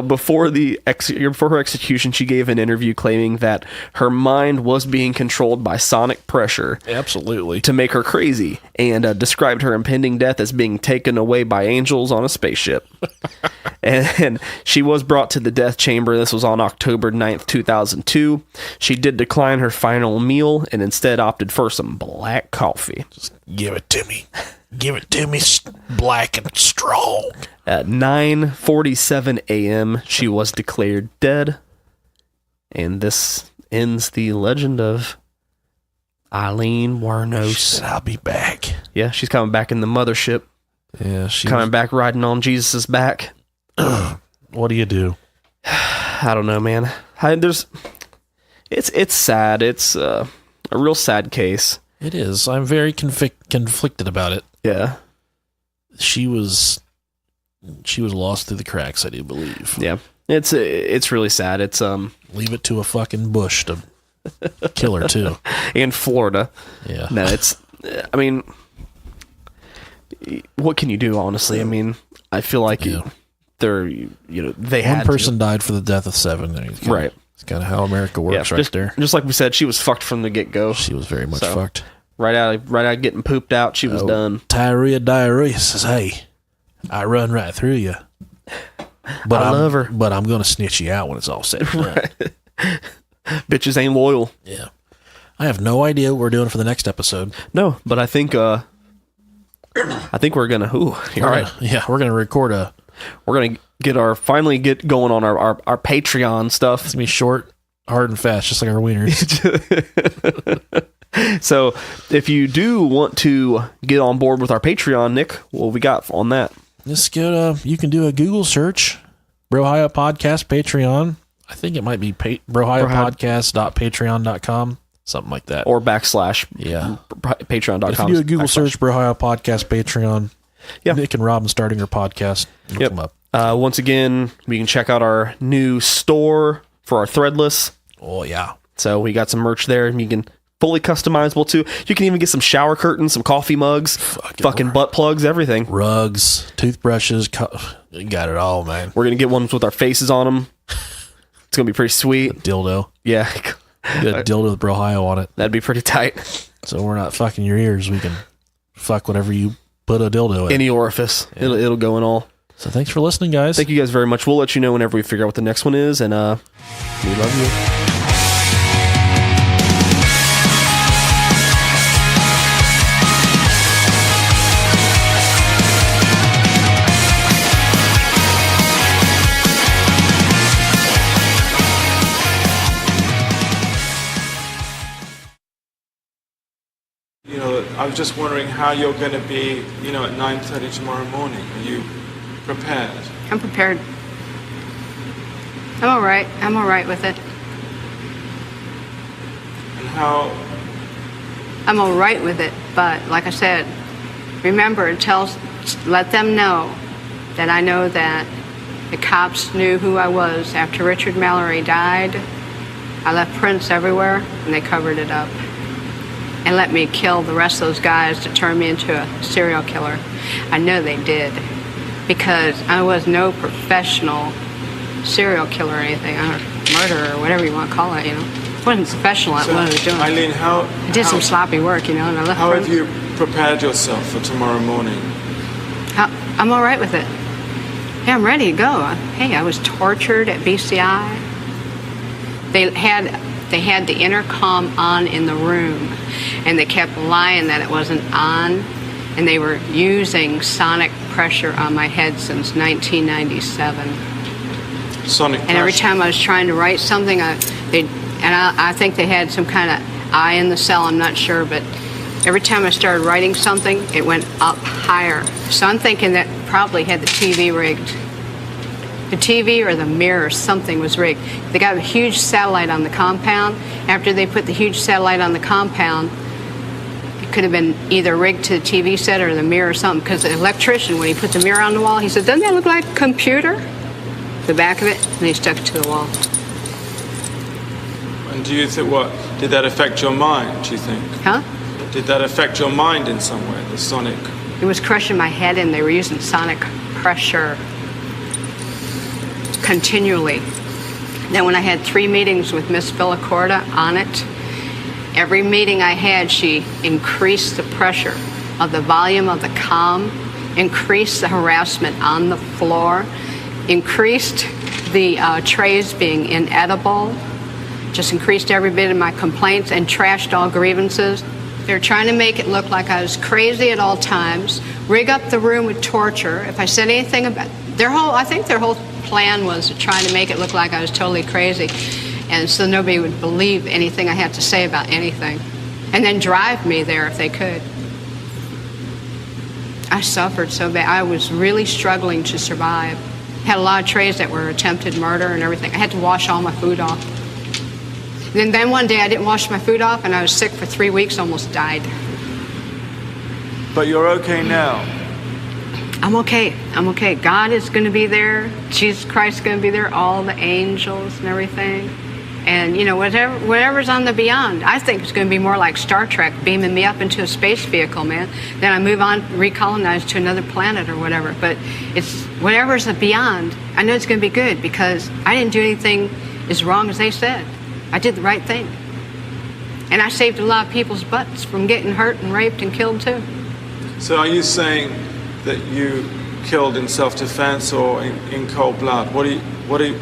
Speaker 7: Before her execution, she gave an interview claiming that her mind was being controlled by sonic pressure.
Speaker 5: Absolutely.
Speaker 7: To make her crazy, and described her impending death as being taken away by angels on a spaceship. And she was brought to the death chamber. This was on October 9th, 2002. She did decline her final meal and instead opted for some black coffee.
Speaker 5: Just give it to me. Give it to me black and strong.
Speaker 7: At 9:47 a.m., she was declared dead. And this ends the legend of Aileen Wuornos.
Speaker 5: I'll be back.
Speaker 7: Yeah, she's coming back in the mothership.
Speaker 5: Yeah, she's
Speaker 7: coming back riding on Jesus' back.
Speaker 5: What do you do?
Speaker 7: I don't know, man. It's sad. It's a real sad case.
Speaker 5: It is. I'm very conflicted about it.
Speaker 7: Yeah.
Speaker 5: She was lost through the cracks, I do believe.
Speaker 7: Yeah. It's really sad. It's
Speaker 5: leave it to a fucking bush to kill her too.
Speaker 7: In Florida.
Speaker 5: Yeah.
Speaker 7: No, I mean, what can you do, honestly? I mean, I feel like they had
Speaker 5: one person died for the death of 7.
Speaker 7: Right.
Speaker 5: It's kind of how America works, right there.
Speaker 7: Just like we said, she was fucked from the get-go.
Speaker 5: She was very much fucked.
Speaker 7: Right out getting pooped out, she was done.
Speaker 5: Tyria diarrhea says, "Hey, I run right through you, but
Speaker 7: I love her.
Speaker 5: But I'm going to snitch you out when it's all said and done."
Speaker 7: Right. Bitches ain't loyal.
Speaker 5: Yeah. I have no idea what we're doing for the next episode.
Speaker 7: No, but I think we're gonna. All right.
Speaker 5: Yeah, we're gonna record
Speaker 7: We're gonna finally get going on our Patreon stuff.
Speaker 5: It's gonna be short, hard, and fast, just like our wieners.
Speaker 7: So, if you do want to get on board with our Patreon, Nick, what we got on that?
Speaker 5: Just go you can do a Google search, Brohio Podcast Patreon. I think it might be brohiopodcast.patreon.com, something like that.
Speaker 7: Or / Patreon.com.
Speaker 5: If you do a Google search, Brohio Podcast Patreon, Nick and Robin starting their podcast. Look them up.
Speaker 7: Once again, we can check out our new store for our Threadless.
Speaker 5: Oh, yeah.
Speaker 7: So we got some merch there, and you can fully customizable too. You can even get some shower curtains, some coffee mugs, fucking butt plugs, everything.
Speaker 5: Rugs, toothbrushes, you got it all, man.
Speaker 7: We're going to get ones with our faces on them. It's going to be pretty sweet.
Speaker 5: Dildo.
Speaker 7: Yeah.
Speaker 5: Get a dildo with Brohio on it.
Speaker 7: That'd be pretty tight.
Speaker 5: So we're not fucking your ears. We can fuck whenever you put a dildo in.
Speaker 7: Any orifice. It'll go in all.
Speaker 5: So thanks for listening, guys.
Speaker 7: Thank you guys very much. We'll let you know whenever we figure out what the next one is, and we love you.
Speaker 4: You know, I was just wondering how you're going to be, you know, at 9:30 tomorrow morning. Are you prepared?
Speaker 6: I'm prepared. I'm all right. I'm all right with it.
Speaker 4: And how,
Speaker 6: I'm all right with it, but like I said, remember, let them know that I know that the cops knew who I was. After Richard Mallory died, I left prints everywhere, and they covered it up. And let me kill the rest of those guys to turn me into a serial killer. I know they did, because I was no professional serial killer or anything, or murderer, or whatever you want to call it, you know. I wasn't professional at what I was doing.
Speaker 4: Eileen,
Speaker 6: I did some sloppy work, you know, and I left
Speaker 4: how have
Speaker 6: prints.
Speaker 4: you prepared yourself for tomorrow morning?
Speaker 6: I'm all right with it. Yeah, I'm ready to go. Hey, I was tortured at BCI. They had the intercom on in the room, and they kept lying that it wasn't on, and they were using sonic pressure on my head since 1997.
Speaker 4: Sonic pressure.
Speaker 6: And every time I was trying to write something, I think they had some kind of eye in the cell, I'm not sure, but every time I started writing something, it went up higher. So I'm thinking that probably had the TV rigged. The TV or the mirror, something was rigged. They got a huge satellite on the compound. After they put the huge satellite on the compound, it could have been either rigged to the TV set or the mirror or something, because the electrician, when he put the mirror on the wall, he said, doesn't that look like a computer? The back of it, and he stuck it to the wall.
Speaker 4: And do you think, did that affect your mind, do you think?
Speaker 6: Huh?
Speaker 4: Did that affect your mind in some way, the sonic?
Speaker 6: It was crushing my head, and they were using sonic pressure continually. Then when I had 3 meetings with Miss Villacorta on it, every meeting I had, she increased the pressure of the volume of the comm, increased the harassment on the floor, increased the trays being inedible, just increased every bit of my complaints, and trashed all grievances. They're trying to make it look like I was crazy at all times, rig up the room with torture. If I said anything about I think their whole plan was to try to make it look like I was totally crazy, and so nobody would believe anything I had to say about anything, and then drive me there if they could. I suffered so bad. I was really struggling to survive. Had a lot of trays that were attempted murder and everything. I had to wash all my food off. And then one day I didn't wash my food off, and I was sick for 3 weeks, almost died.
Speaker 4: But you're okay now.
Speaker 6: I'm okay. I'm okay. God is going to be there. Jesus Christ is going to be there. All the angels and everything. And, you know, whatever's on the beyond. I think it's going to be more like Star Trek, beaming me up into a space vehicle, man. Then I move on, recolonize to another planet or whatever. But it's whatever's the beyond. I know it's going to be good, because I didn't do anything as wrong as they said. I did the right thing. And I saved a lot of people's butts from getting hurt and raped and killed, too.
Speaker 4: So are you saying that you killed in self-defense or in cold blood? What do you,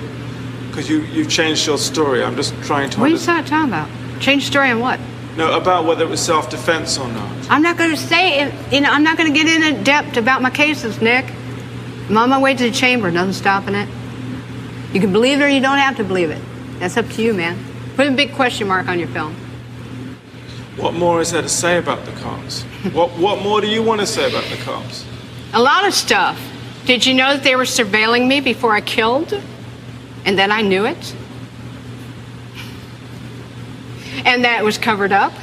Speaker 4: because you've changed your story. I'm just trying to
Speaker 6: What are you talking about? Change story on what?
Speaker 4: No, about whether it was self-defense or not.
Speaker 6: I'm not going to say, I'm not going to get in depth about my cases, Nick. I'm on my way to the chamber, nothing stopping it. You can believe it or you don't have to believe it. That's up to you, man. Put a big question mark on your film.
Speaker 4: What more is there to say about the cops? What more do you want to say about the cops?
Speaker 6: A lot of stuff. Did you know that they were surveilling me before I killed? And then I knew it? And that it was covered up?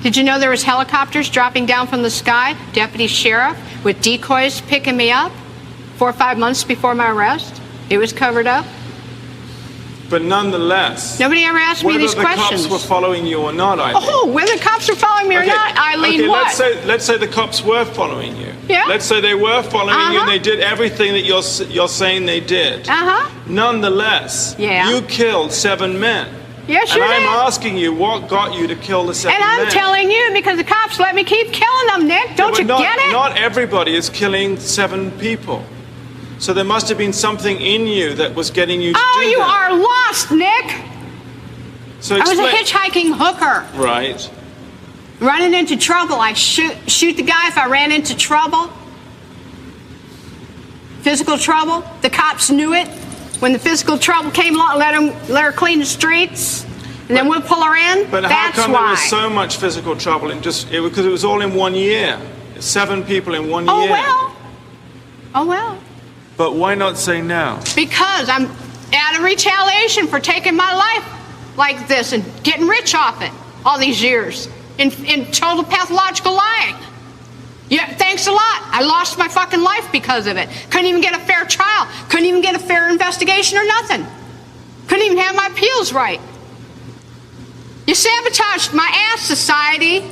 Speaker 6: Did you know there was helicopters dropping down from the sky, deputy sheriff, with decoys picking me up 4 or 5 months before my arrest? It was covered up?
Speaker 4: But nonetheless,
Speaker 6: Nobody ever asked me these questions.
Speaker 4: Whether the cops were following you or not, Eileen.
Speaker 6: Oh, whether the cops were following me or not, Eileen, what?
Speaker 4: Let's say the cops were following you.
Speaker 6: Yeah.
Speaker 4: Let's say they were following you and they did everything that you're saying they did.
Speaker 6: Uh-huh.
Speaker 4: Nonetheless,
Speaker 6: Yeah.
Speaker 4: you killed 7 men.
Speaker 6: Yes,
Speaker 4: And
Speaker 6: you
Speaker 4: I'm
Speaker 6: did.
Speaker 4: asking you, what got you to kill the 7
Speaker 6: And I'm
Speaker 4: men?
Speaker 6: telling you because the cops let me keep killing them, Nick. Don't
Speaker 4: But
Speaker 6: you
Speaker 4: not,
Speaker 6: get it?
Speaker 4: Not everybody is killing 7 people. So there must have been something in you that was getting you to
Speaker 6: Oh,
Speaker 4: do
Speaker 6: you
Speaker 4: that.
Speaker 6: are lost, Nick.
Speaker 4: So
Speaker 6: I was a
Speaker 4: explain-
Speaker 6: hitchhiking hooker.
Speaker 4: Right.
Speaker 6: Running into trouble. I shoot the guy if I ran into trouble. Physical trouble. The cops knew it. When the physical trouble came along, let her clean the streets, and then we'll pull her in.
Speaker 4: But how
Speaker 6: That's
Speaker 4: come
Speaker 6: why.
Speaker 4: there was so much physical trouble in because it was all in 1 year. 7 people in 1
Speaker 6: Oh
Speaker 4: year.
Speaker 6: well. Oh well.
Speaker 4: But why not say now?
Speaker 6: Because I'm out of retaliation for taking my life like this and getting rich off it all these years in total pathological lying. Yeah, thanks a lot. I lost my fucking life because of it. Couldn't even get a fair trial. Couldn't even get a fair investigation or nothing. Couldn't even have my appeals right. You sabotaged my ass, society,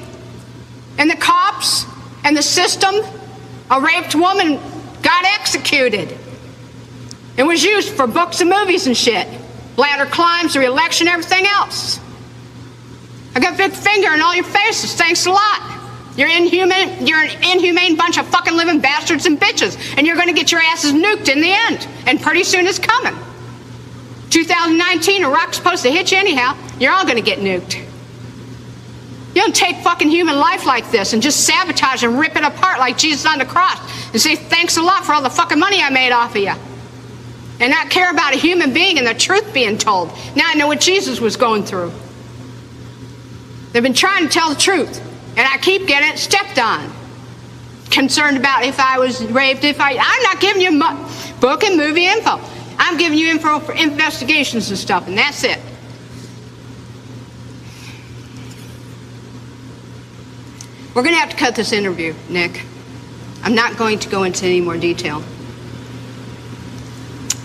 Speaker 6: and the cops, and the system. A raped woman got executed. It was used for books and movies and shit. Ladder climbs, the election, everything else. I got a big finger in all your faces. Thanks a lot. You're an inhumane bunch of fucking living bastards and bitches, and you're gonna get your asses nuked in the end. And pretty soon it's coming. 2019, a rock's supposed to hit you anyhow. You're all gonna get nuked. You don't take fucking human life like this and just sabotage and rip it apart like Jesus on the cross and say thanks a lot for all the fucking money I made off of you. And not care about a human being and the truth being told. Now I know what Jesus was going through. They've been trying to tell the truth, and I keep getting it stepped on. Concerned about if I was raped, I'm not giving you book and movie info. I'm giving you info for investigations and stuff, and that's it. We're going to have to cut this interview, Nick. I'm not going to go into any more detail.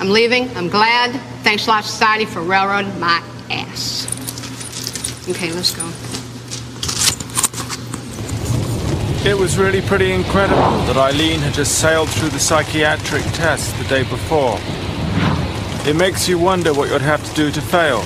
Speaker 6: I'm leaving. I'm glad. Thanks a lot, society, for railroading my ass. Okay, let's go.
Speaker 4: It was really pretty incredible that Aileen had just sailed through the psychiatric test the day before. It makes you wonder what you'd have to do to fail.